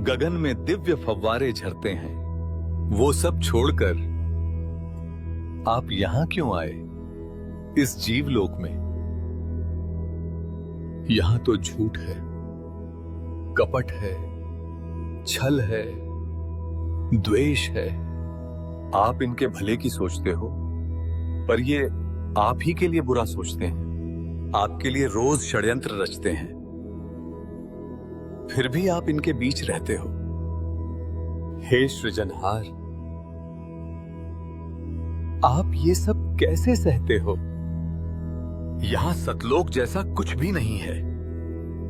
गगन में दिव्य फव्वारे झरते हैं। वो सब छोड़कर आप यहां क्यों आए, इस जीव लोक में? यहां तो झूठ है, कपट है, छल है, द्वेष है। आप इनके भले की सोचते हो, पर ये आप ही के लिए बुरा सोचते हैं। आपके लिए रोज षड्यंत्र रचते हैं, फिर भी आप इनके बीच रहते हो। हे सृजनहार, आप ये सब कैसे सहते हो? यहां सतलोक जैसा कुछ भी नहीं है।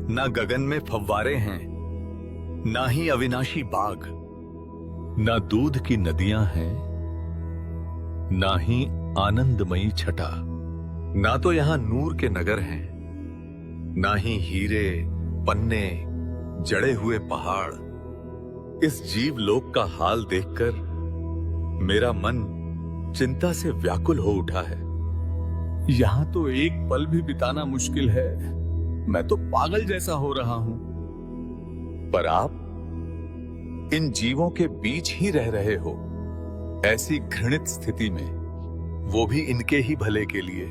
ना गगन में फव्वारे हैं, ना ही अविनाशी बाग, ना दूध की नदियां हैं, ना ही आनंदमयी छटा। ना तो यहां नूर के नगर हैं, ना ही हीरे पन्ने जड़े हुए पहाड़। इस जीव लोक का हाल देखकर मेरा मन चिंता से व्याकुल हो उठा है। यहां तो एक पल भी बिताना मुश्किल है। मैं तो पागल जैसा हो रहा हूं। पर आप इन जीवों के बीच ही रह रहे हो, ऐसी घृणित स्थिति में, वो भी इनके ही भले के लिए।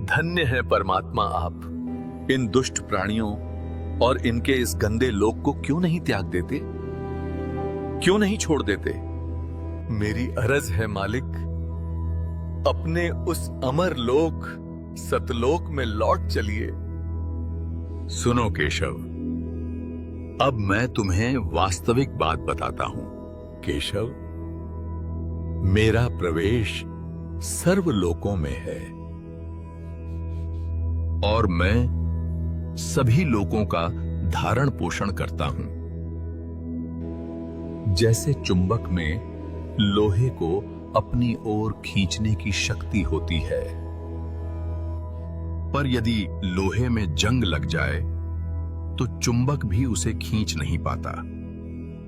धन्य है परमात्मा आप। इन दुष्ट प्राणियों और इनके इस गंदे लोक को क्यों नहीं त्याग देते, क्यों नहीं छोड़ देते? मेरी अरज है मालिक, अपने उस अमर लोक सतलोक में लौट चलिए। सुनो केशव, अब मैं तुम्हें वास्तविक बात बताता हूं। केशव, मेरा प्रवेश सर्वलोकों में है और मैं सभी लोगों का धारण पोषण करता हूं। जैसे चुंबक में लोहे को अपनी ओर खींचने की शक्ति होती है, पर यदि लोहे में जंग लग जाए तो चुंबक भी उसे खींच नहीं पाता।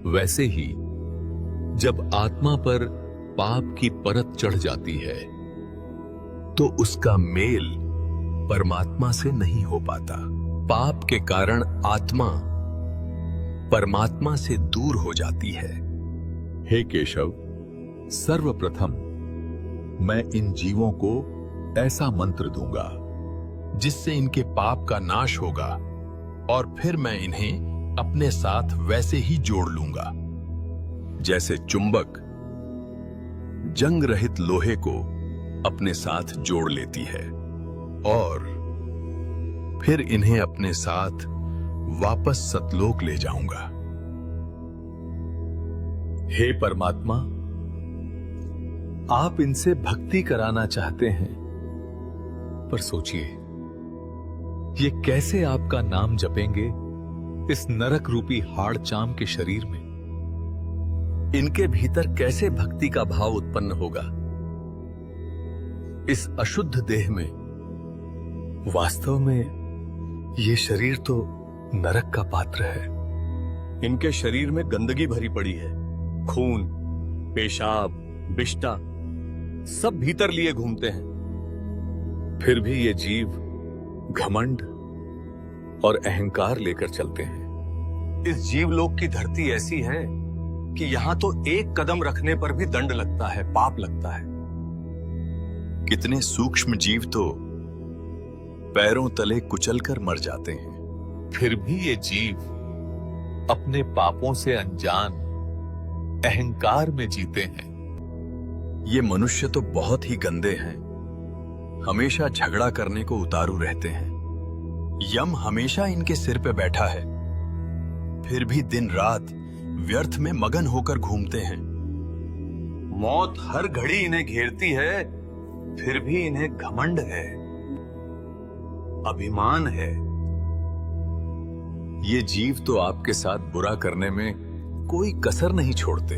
वैसे ही जब आत्मा पर पाप की परत चढ़ जाती है तो उसका मेल परमात्मा से नहीं हो पाता। पाप के कारण आत्मा परमात्मा से दूर हो जाती है। हे केशव, सर्वप्रथम मैं इन जीवों को ऐसा मंत्र दूंगा जिससे इनके पाप का नाश होगा और फिर मैं इन्हें अपने साथ वैसे ही जोड़ लूंगा जैसे चुंबक जंग रहित लोहे को अपने साथ जोड़ लेती है, और फिर इन्हें अपने साथ वापस सतलोक ले जाऊंगा। हे परमात्मा, आप इनसे भक्ति कराना चाहते हैं, पर सोचिए ये कैसे आपका नाम जपेंगे इस नरक रूपी हाड़ चाम के शरीर में? इनके भीतर कैसे भक्ति का भाव उत्पन्न होगा? इस अशुद्ध देह में वास्तव में ये शरीर तो नरक का पात्र है। इनके शरीर में गंदगी भरी पड़ी है, खून, पेशाब, बिष्टा सब भीतर लिए घूमते हैं। फिर भी ये जीव घमंड और अहंकार लेकर चलते हैं। इस जीवलोक की धरती ऐसी है कि यहां तो एक कदम रखने पर भी दंड लगता है, पाप लगता है। कितने सूक्ष्म जीव तो पैरों तले कुचलकर मर जाते हैं। फिर भी ये जीव अपने पापों से अनजान अहंकार में जीते हैं। ये मनुष्य तो बहुत ही गंदे हैं, हमेशा झगड़ा करने को उतारू रहते हैं। यम हमेशा इनके सिर पे बैठा है, फिर भी दिन रात व्यर्थ में मगन होकर घूमते हैं। मौत हर घड़ी इन्हें घेरती है, फिर भी इन्हें घमंड है, अभिमान है। ये जीव तो आपके साथ बुरा करने में कोई कसर नहीं छोड़ते,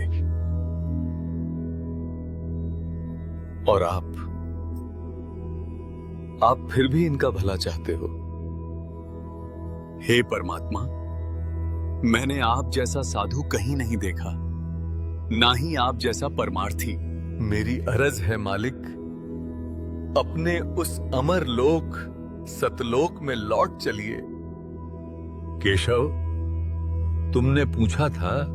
और आप फिर भी इनका भला चाहते हो। हे परमात्मा, मैंने आप जैसा साधु कहीं नहीं देखा, ना ही आप जैसा परमार्थी। मेरी अर्ज है मालिक, अपने उस अमर लोक सतलोक में लौट चलिए। केशव, तुमने पूछा था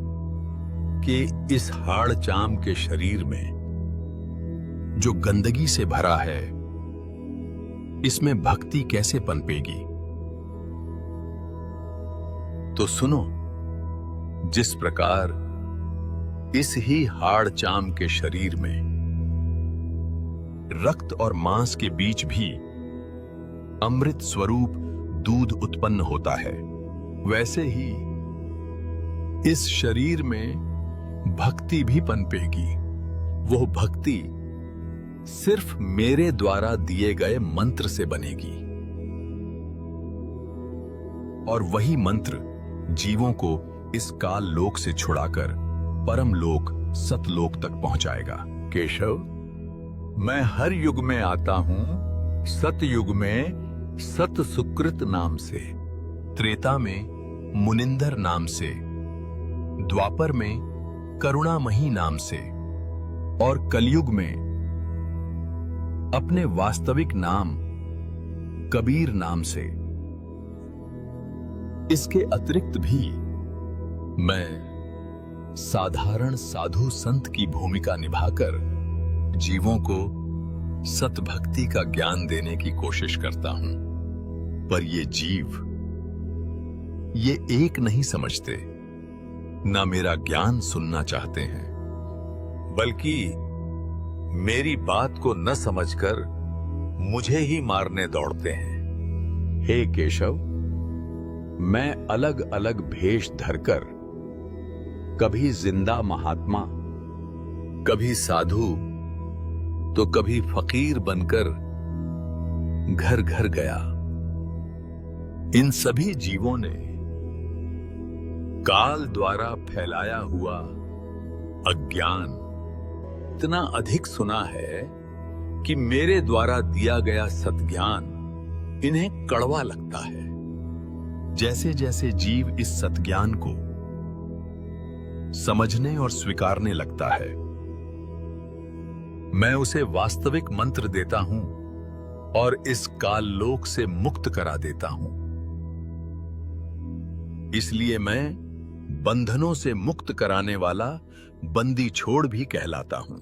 कि इस हाड़ चाम के शरीर में जो गंदगी से भरा है, इसमें भक्ति कैसे पनपेगी? तो सुनो, जिस प्रकार इस ही हाड़ चाम के शरीर में रक्त और मांस के बीच भी अमृत स्वरूप दूध उत्पन्न होता है, वैसे ही इस शरीर में भक्ति भी पनपेगी। वो भक्ति सिर्फ मेरे द्वारा दिए गए मंत्र से बनेगी, और वही मंत्र जीवों को इस काल लोक से छुड़ाकर परम लोक सतलोक तक पहुंचाएगा। केशव, मैं हर युग में आता हूं, सतयुग में सत सुकृत नाम से, त्रेता में मुनिंदर नाम से, द्वापर में करुणामयी नाम से, और कलयुग में अपने वास्तविक नाम कबीर नाम से। इसके अतिरिक्त भी मैं साधारण साधु संत की भूमिका निभाकर जीवों को सतभक्ति का ज्ञान देने की कोशिश करता हूं, पर ये जीव ये एक नहीं समझते, ना मेरा ज्ञान सुनना चाहते हैं, बल्कि मेरी बात को न समझकर मुझे ही मारने दौड़ते हैं। हे केशव, मैं अलग अलग भेष धरकर कभी जिंदा महात्मा, कभी साधु, तो कभी फकीर बनकर घर घर गया। इन सभी जीवों ने काल द्वारा फैलाया हुआ अज्ञान इतना अधिक सुना है कि मेरे द्वारा दिया गया सद्ज्ञान इन्हें कड़वा लगता है। जैसे जैसे जीव इस सद्ज्ञान को समझने और स्वीकारने लगता है, मैं उसे वास्तविक मंत्र देता हूं और इस काल लोक से मुक्त करा देता हूं। इसलिए मैं बंधनों से मुक्त कराने वाला बंदी छोड़ भी कहलाता हूं।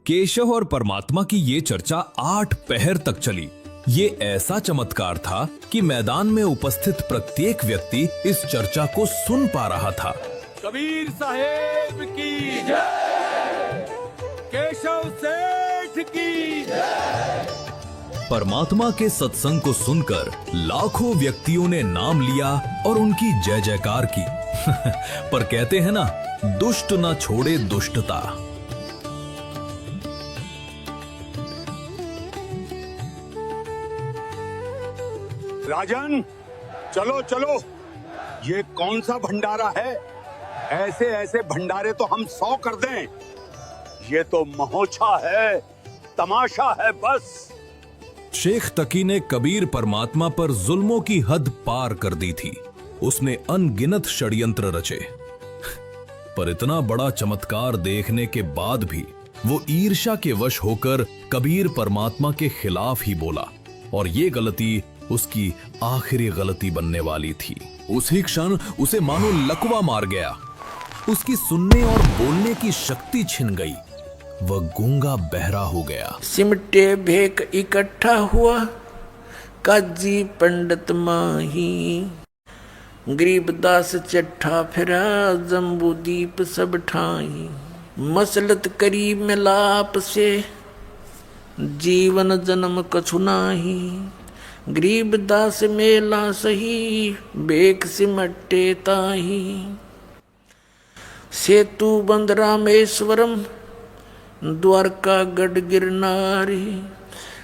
केशव और परमात्मा की ये चर्चा 8 पहर तक चली। ये ऐसा चमत्कार था कि मैदान में उपस्थित प्रत्येक व्यक्ति इस चर्चा को सुन पा रहा था। कबीर साहेब की जय, केशव सेठ की जय। परमात्मा के सत्संग को सुनकर लाखों व्यक्तियों ने नाम लिया और उनकी जय जयकार की। पर कहते हैं ना, दुष्ट ना छोड़े दुष्टता। राजन, चलो चलो, ये कौन सा भंडारा है? ऐसे ऐसे भंडारे तो हम 100 कर दें। ये तो महोत्सव है, तमाशा है बस। शेख तकी ने कबीर परमात्मा पर जुल्मों की हद पार कर दी थी। उसने अनगिनत षड्यंत्र रचे, पर इतना बड़ा चमत्कार देखने के बाद भी वो ईर्ष्या के वश होकर कबीर परमात्मा के खिलाफ ही बोला और ये गलती उसकी आखिरी गलती बनने वाली थी। उसी क्षण उसे मानो लकवा मार गया। उसकी सुनने और बोलने की शक्ति छिन गई। वह गूंगा बहरा हो गया। सिमटे भेक इकट्ठा हुआ काजी पंडित माही, गरीबदास चट्ठा फिरा जम्बूदीप सब ठाई। मसलत करी मिलाप से जीवन जन्म कछु नाही, गरीबदास मेला सही बेक सिमटे ताही। सेतु बंद रामेश्वरम द्वारका गढ़ गिरनारी,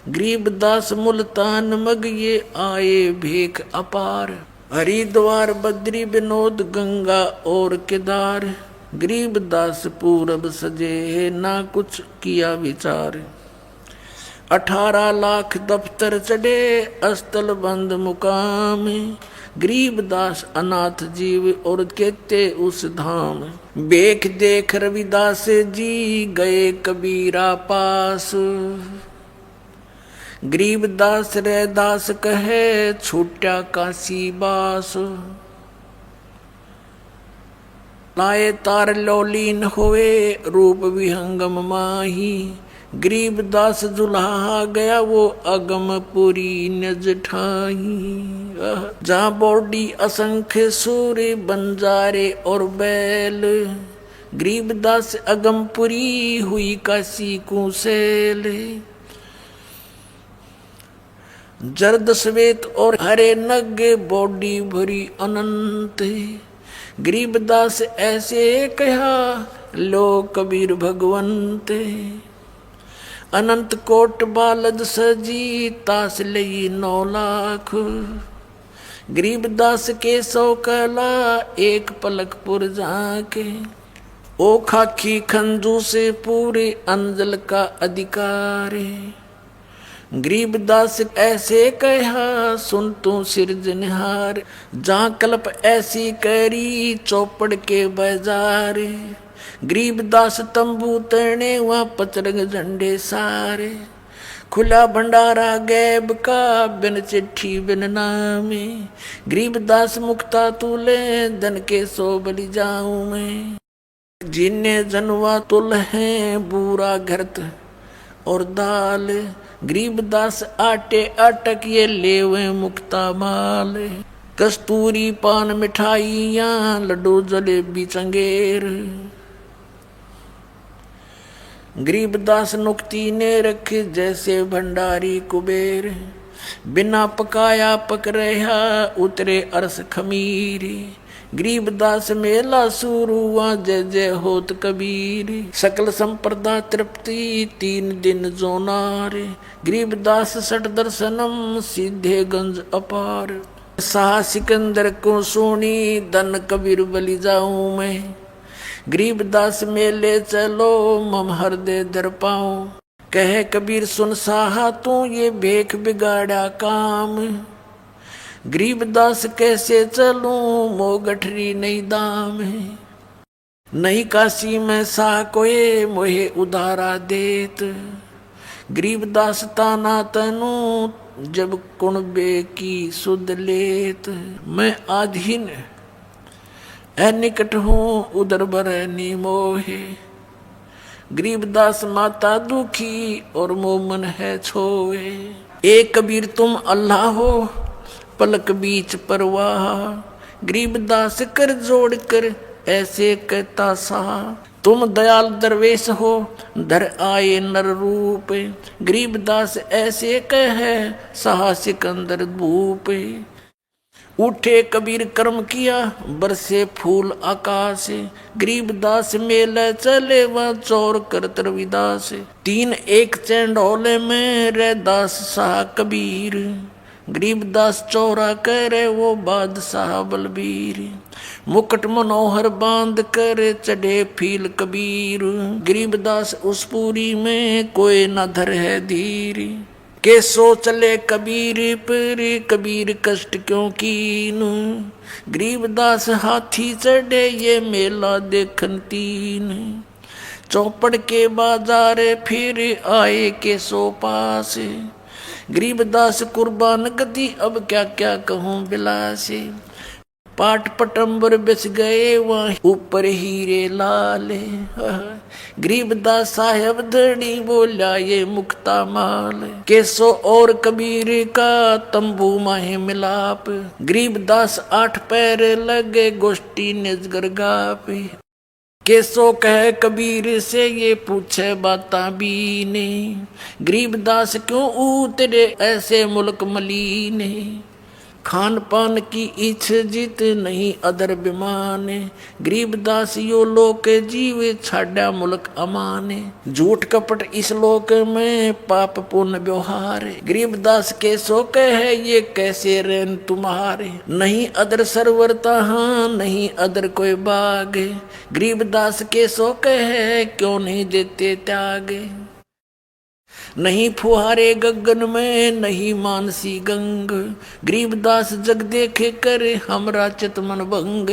गरीबदास मुल्तान मग ये आए भेख अपार। हरिद्वार बद्री विनोद गंगा और केदार, गरीबदास पूरब सजे ना कुछ किया विचार। 18 लाख दफ्तर चढ़े अस्तल बंद मुकाम, गरीबदास अनाथ जीव और कहते उस धाम। बेख देख रविदास जी गए कबीरा पास, गरीबदास रैदास कहे छूटा काशी बास। लाए तार लौलीन होए रूप विहंगम माही, गरीबदास दुल्हा गया वो अगमपुरी नज ठाही। जहाँ बॉडी असंख्य सूर्य बंजारे और बैल, गरीबदास अगमपुरी हुई काशी कुसेल। जर्द श्वेत और हरे नग बॉडी भरी अनंत, गरीबदास ऐसे कहा लो कबीर भगवंत। अनंत कोट बालद सजी तास लई 9 लाख, गरीबदास के 100 कला एक पलकपुर जाके। ओ खाखी खंजू से पूरे अंजल का अधिकार, गरीबदास ऐसे कहा सुन तू सिरजनहार। जहाँ कल्प ऐसी करी चौपड़ के बाजार, गरीबदास तंबू तने वहाँ पचरंग झंडे सारे। खुला भंडारा गैब का बिन चिट्ठी बिन नामे, गरीबदास मुक्ता तुले धन के 100 बलि जाऊं मैं। जिन्ने जनवा तुल हैं बूरा घरत और दाल, गरीबदास आटे अटक ये लेवे मुक्ता माल। कस्तूरी पान मिठाइयाँ लड्डू जलेबी चंगेर, गरीबदास नुक्ती ने रखे जैसे भंडारी कुबेर। बिना पकाया पक रहा उतरे अरस खमीरी, गरीबदास मेला सुरुआ जय जय होत कबीर। सकल संप्रदा तृप्ति 3 दिन जोनार, गरीबदास सठ दर्शनम सीधे गंज अपार। शाह सिकंदर को सोनी धन कबीर बलि जाऊं मैं, गरीबदास मेले चलो मम हृदय दर पाऊं। कहे कबीर सुन साहा तू ये भेख बिगाड़ा काम, गरीबदास कैसे चलूं मो गठरी नहीं दाम है। नहीं काशी में सा कोई मोहे उधारा देत, गरीबदास ताना तनु जब कुणबे की सुध लेत। मैं आधीन निकट हूँ उदर बर मोहे, गरीबदास माता दुखी और मोमन है छोए। एक कबीर तुम अल्लाह हो पलक बीच परवाह, गरीबदास कर जोड़ कर ऐसे कहता सा। तुम दयाल दरवेश हो धर आए नर रूप, गरीबदास ऐसे कहे सहा सिकंदर भूप। उठे कबीर कर्म किया बरसे फूल आकाश, गरीबदास मेले चले वह चौर कर रविदास। 3 एक चंडोले में रैदास शाह कबीर, गरीबदास चौरा करे वो बादशाह बलबीर। मुकुट मनोहर बांध कर चढ़े फील कबीर, गरीबदास उस पूरी में कोई न धर है धीर। के सो चले कबीर पर कबीर कष्ट क्यों कीन, गरीबदास हाथी चढ़े ये मेला देखन 3। चौपड़ के बाजार फिर आए के सो पास, गरीबदास कुर्बान गति अब क्या क्या कहूँ बिलासे। पाट पटंबर बिछ गए वहाँ ऊपर हीरे लाल, गरीबदास साहब धड़ी बोला ये मुक्ता माल। केसो और कबीर का तंबू माहे मिलाप, गरीबदास 8 पैर लगे गोष्ठी निजगर गाप। केसो कह कबीर से ये पूछे बाता बीने, गरीबदास क्यों उतरे ऐसे मुल्क मलीने। खान पान की इच्छ जित नहीं अदर बिमाने, गरीबदास यो लोक जीवे छाड़ा मुल्क अमाने। झूठ कपट इस लोक में पाप पुण्य व्यवहार, गरीबदास के सो कहे ये कैसे रेन तुम्हारे। नहीं अदर सरवर तहाँ नहीं अदर कोई बाग, गरीबदास के सो कहे क्यों नहीं देते त्याग। नहीं फुहारे गगन में नहीं मानसी गंग, गरीबदास जग देखे करे हमरा चित मन भंग।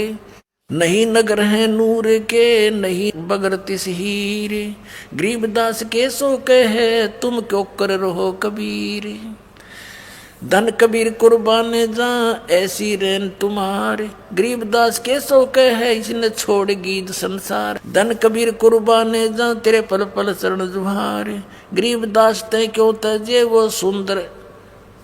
नहीं नगर है नूर के नहीं बगर तिस हीरे, गरीबदास के सो कहे तुम क्यों कर रहो कबीर। धन कबीर कुर्बाने जा ऐसी रेन तुम्हारे, गरीबदास के सो कहे इसने छोड़ गीत संसार। धन कबीर कुर्बाने जा तेरे पल पल चरण जुहारे, गरीबदास ते क्यों तजे वो सुंदर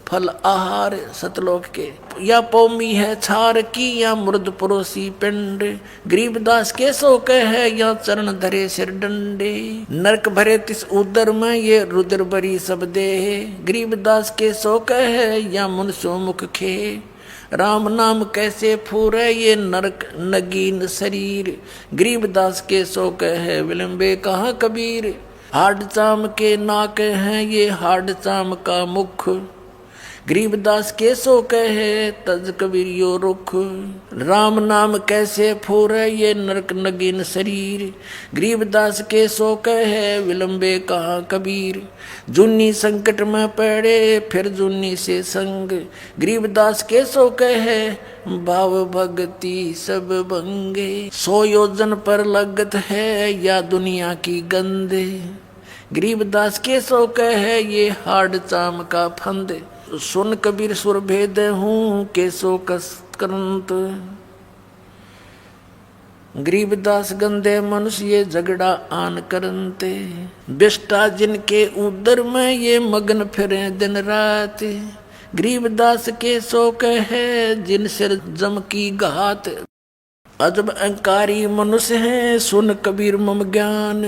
फल आहार। सतलोक के या पौमी है छार की या मुर्द परोसी पिंड, गरीबदास के सो कहे या चरण धरे सिर डंडे। नरक भरे तिस उदर में ये रुद्र बरी सब दे, गरीबदास के सो कहे या मुनसो मुख खे। राम नाम कैसे फूरे ये नरक नगीन शरीर, गरीबदास के सो कहे विलंबे कहाँ कबीर। हाड चाम के नाक हैं ये हाड चाम का मुख, गरीबदास के सो कहे तज कबीर यो रुख। राम नाम कैसे फूरे ये नरक नगीन शरीर, गरीबदास के सो कहे विलंबे कहाँ कबीर। जुन्नी संकट में पड़े फिर जुन्नी से संग, गरीबदास के सो कहे भाव भक्ति सब भंगे। 100 योजन पर लगत है या दुनिया की गंदे, गरीबदास के सो कहे ये हाड चाम का फंद। सुन कबीर सुर भेद हूँ केसो कस करंत, गरीबदास गंदे मनुष्य ये झगड़ा आन करनते। बिष्टा जिनके उदर में ये मगन फिरे दिन रात, गरीबदास के सो कहे जिन सिर जम की घात। अजब अहंकारी मनुष्य है सुन कबीर मम ज्ञान,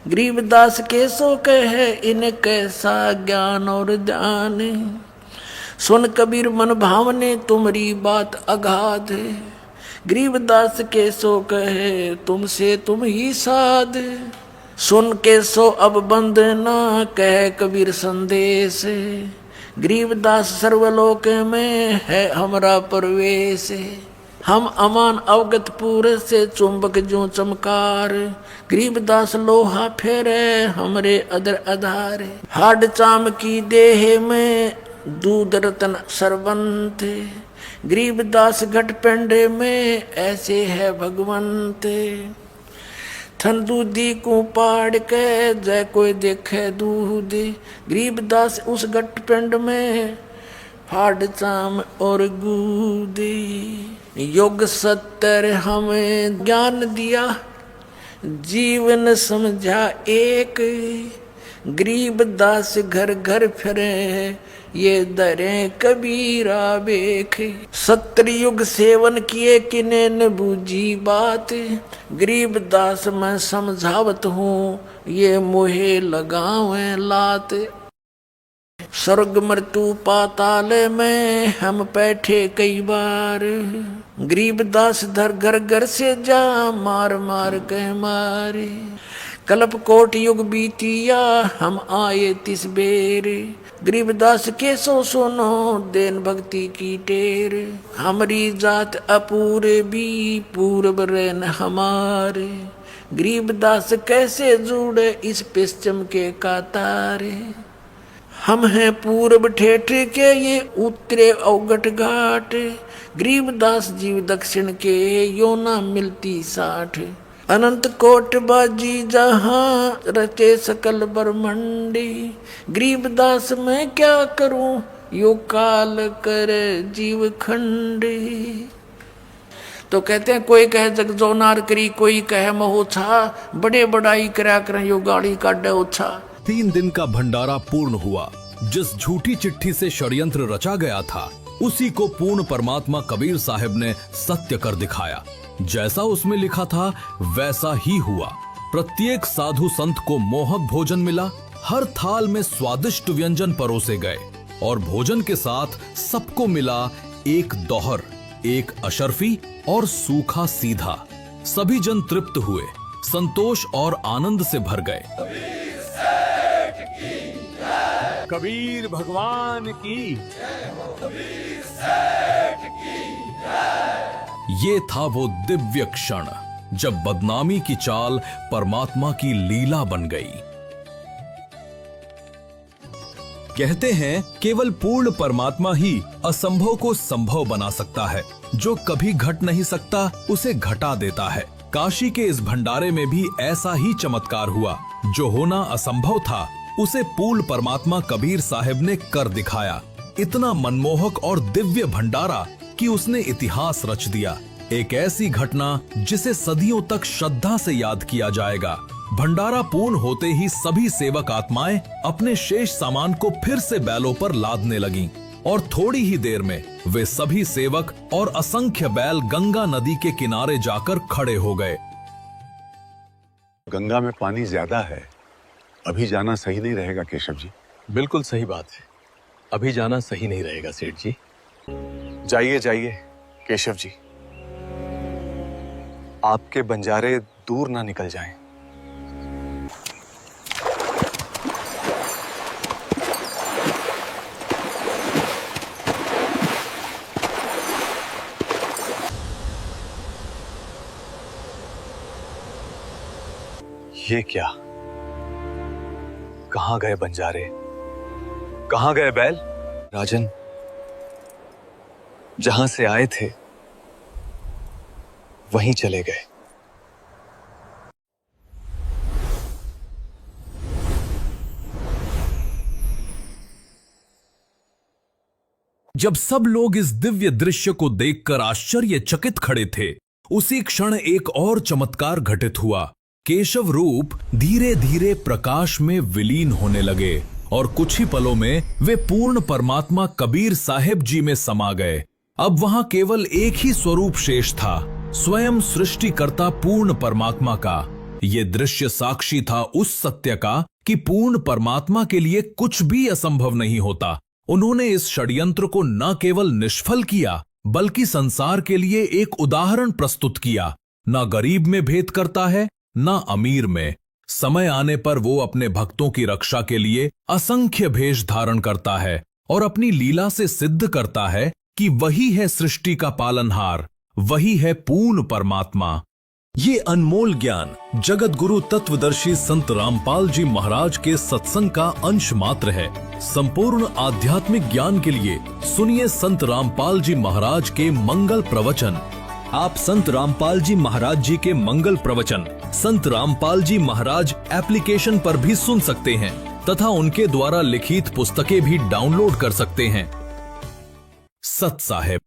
गरीबदास के सो कहे इन कैसा ज्ञान और ध्यान। सुन कबीर मन भावने तुम्हारी बात अगाध, गरीबदास के सो कहे तुमसे तुम ही साध। सुन के सो अब बंद ना कहे कबीर संदेश, गरीबदास सर्वलोक में है हमरा प्रवेश। हम अमान अवगत पूरे से चुंबक जो चमकार, गरीबदास लोहा फेरे हमरे अदर आधार। हाड चाम की देह में दूध रतन सरवंत, गरीबदास घट पेंडे में ऐसे है भगवंत। थन दूधी को पाड़ के जय कोई देखे दूध, गरीबदास उस घट पेंड में हाड चाम और गूदे। योग सत्तर हमें ज्ञान दिया जीवन समझा एक, गरीबदास घर घर फिरे ये दरे कबीरा बेख। 70 युग सेवन किए किने न बूझी बात, गरीबदास मैं समझावत हूँ ये मोहे लगावे लात। स्वर्ग मृत्यु पाताल में हम बैठे कई बार, गरीबदास धर घर घर से जा मार मार के मारे। कल्प कोट युग बीतिया हम आए तिस बेर, गरीबदास के सो सुनो देन भक्ति की टेर। हमारी जात अपूरे भी पूर्व रेन हमारे, गरीबदास कैसे जुड़े इस पश्चिम के कातारे। हम हैं पूर्व ठेठ के ये उत्तरे अवगट घाट, गरीबदास जीव दक्षिण के यो ना मिलती साठ। अनंत कोट बाजी जहाँ रचे सकल ब्रह्मंडी, गरीबदास मैं क्या करूं यो काल कर जीव खंडी। तो कहते हैं कोई कहे जग जोनार करी, कोई कहे महोछा, बड़े बड़ाई करा करें यो गाड़ी काटे ओछा। 3 दिन का भंडारा पूर्ण हुआ। जिस झूठी चिट्ठी से षड्यंत्र रचा गया था उसी को पूर्ण परमात्मा कबीर साहब ने सत्य कर दिखाया। जैसा उसमें लिखा था वैसा ही हुआ। प्रत्येक साधु संत को मोहक भोजन मिला। हर थाल में स्वादिष्ट व्यंजन परोसे गए और भोजन के साथ सबको मिला एक दोहर, एक अशर्फी और सूखा सीधा। सभी जन तृप्त हुए, संतोष और आनंद से भर गए। कबीर भगवान की। ये था वो दिव्य क्षण जब बदनामी की चाल परमात्मा की लीला बन गई। कहते हैं केवल पूर्ण परमात्मा ही असंभव को संभव बना सकता है। जो कभी घट नहीं सकता उसे घटा देता है। काशी के इस भंडारे में भी ऐसा ही चमत्कार हुआ। जो होना असंभव था उसे पूर्ण परमात्मा कबीर साहब ने कर दिखाया। इतना मनमोहक और दिव्य भंडारा कि उसने इतिहास रच दिया। एक ऐसी घटना जिसे सदियों तक श्रद्धा से याद किया जाएगा। भंडारा पूर्ण होते ही सभी सेवक आत्माएं अपने शेष सामान को फिर से बैलों पर लादने लगीं और थोड़ी ही देर में वे सभी सेवक और असंख्य बैल गंगा नदी के किनारे जाकर खड़े हो गए। गंगा में पानी ज्यादा है, अभी जाना सही नहीं रहेगा केशव जी। बिल्कुल सही बात है, अभी जाना सही नहीं रहेगा सेठ जी। जाइए जाइए केशव जी, आपके बंजारे दूर ना निकल जाएं। ये क्या, कहां गए बंजारे, कहां गए बैल? राजन, जहां से आए थे वहीं चले गए। जब सब लोग इस दिव्य दृश्य को देखकर आश्चर्यचकित खड़े थे, उसी क्षण एक और चमत्कार घटित हुआ। केशव रूप धीरे धीरे प्रकाश में विलीन होने लगे और कुछ ही पलों में वे पूर्ण परमात्मा कबीर साहेब जी में समा गए। अब वहां केवल एक ही स्वरूप शेष था, स्वयं सृष्टिकर्ता पूर्ण परमात्मा का। ये दृश्य साक्षी था उस सत्य का कि पूर्ण परमात्मा के लिए कुछ भी असंभव नहीं होता। उन्होंने इस षड्यंत्र को न केवल निष्फल किया बल्कि संसार के लिए एक उदाहरण प्रस्तुत किया। न गरीब में भेद करता है न अमीर में। समय आने पर वो अपने भक्तों की रक्षा के लिए असंख्य भेष धारण करता है और अपनी लीला से सिद्ध करता है कि वही है सृष्टि का पालनहार, वही है पूर्ण परमात्मा। ये अनमोल ज्ञान जगत गुरु तत्वदर्शी संत रामपाल जी महाराज के सत्संग का अंश मात्र है। संपूर्ण आध्यात्मिक ज्ञान के लिए सुनिए संत रामपाल जी महाराज के मंगल प्रवचन। आप संत रामपाल जी महाराज जी के मंगल प्रवचन संत रामपाल जी महाराज एप्लीकेशन पर भी सुन सकते हैं तथा उनके द्वारा लिखित पुस्तकें भी डाउनलोड कर सकते हैं। सत साहेब।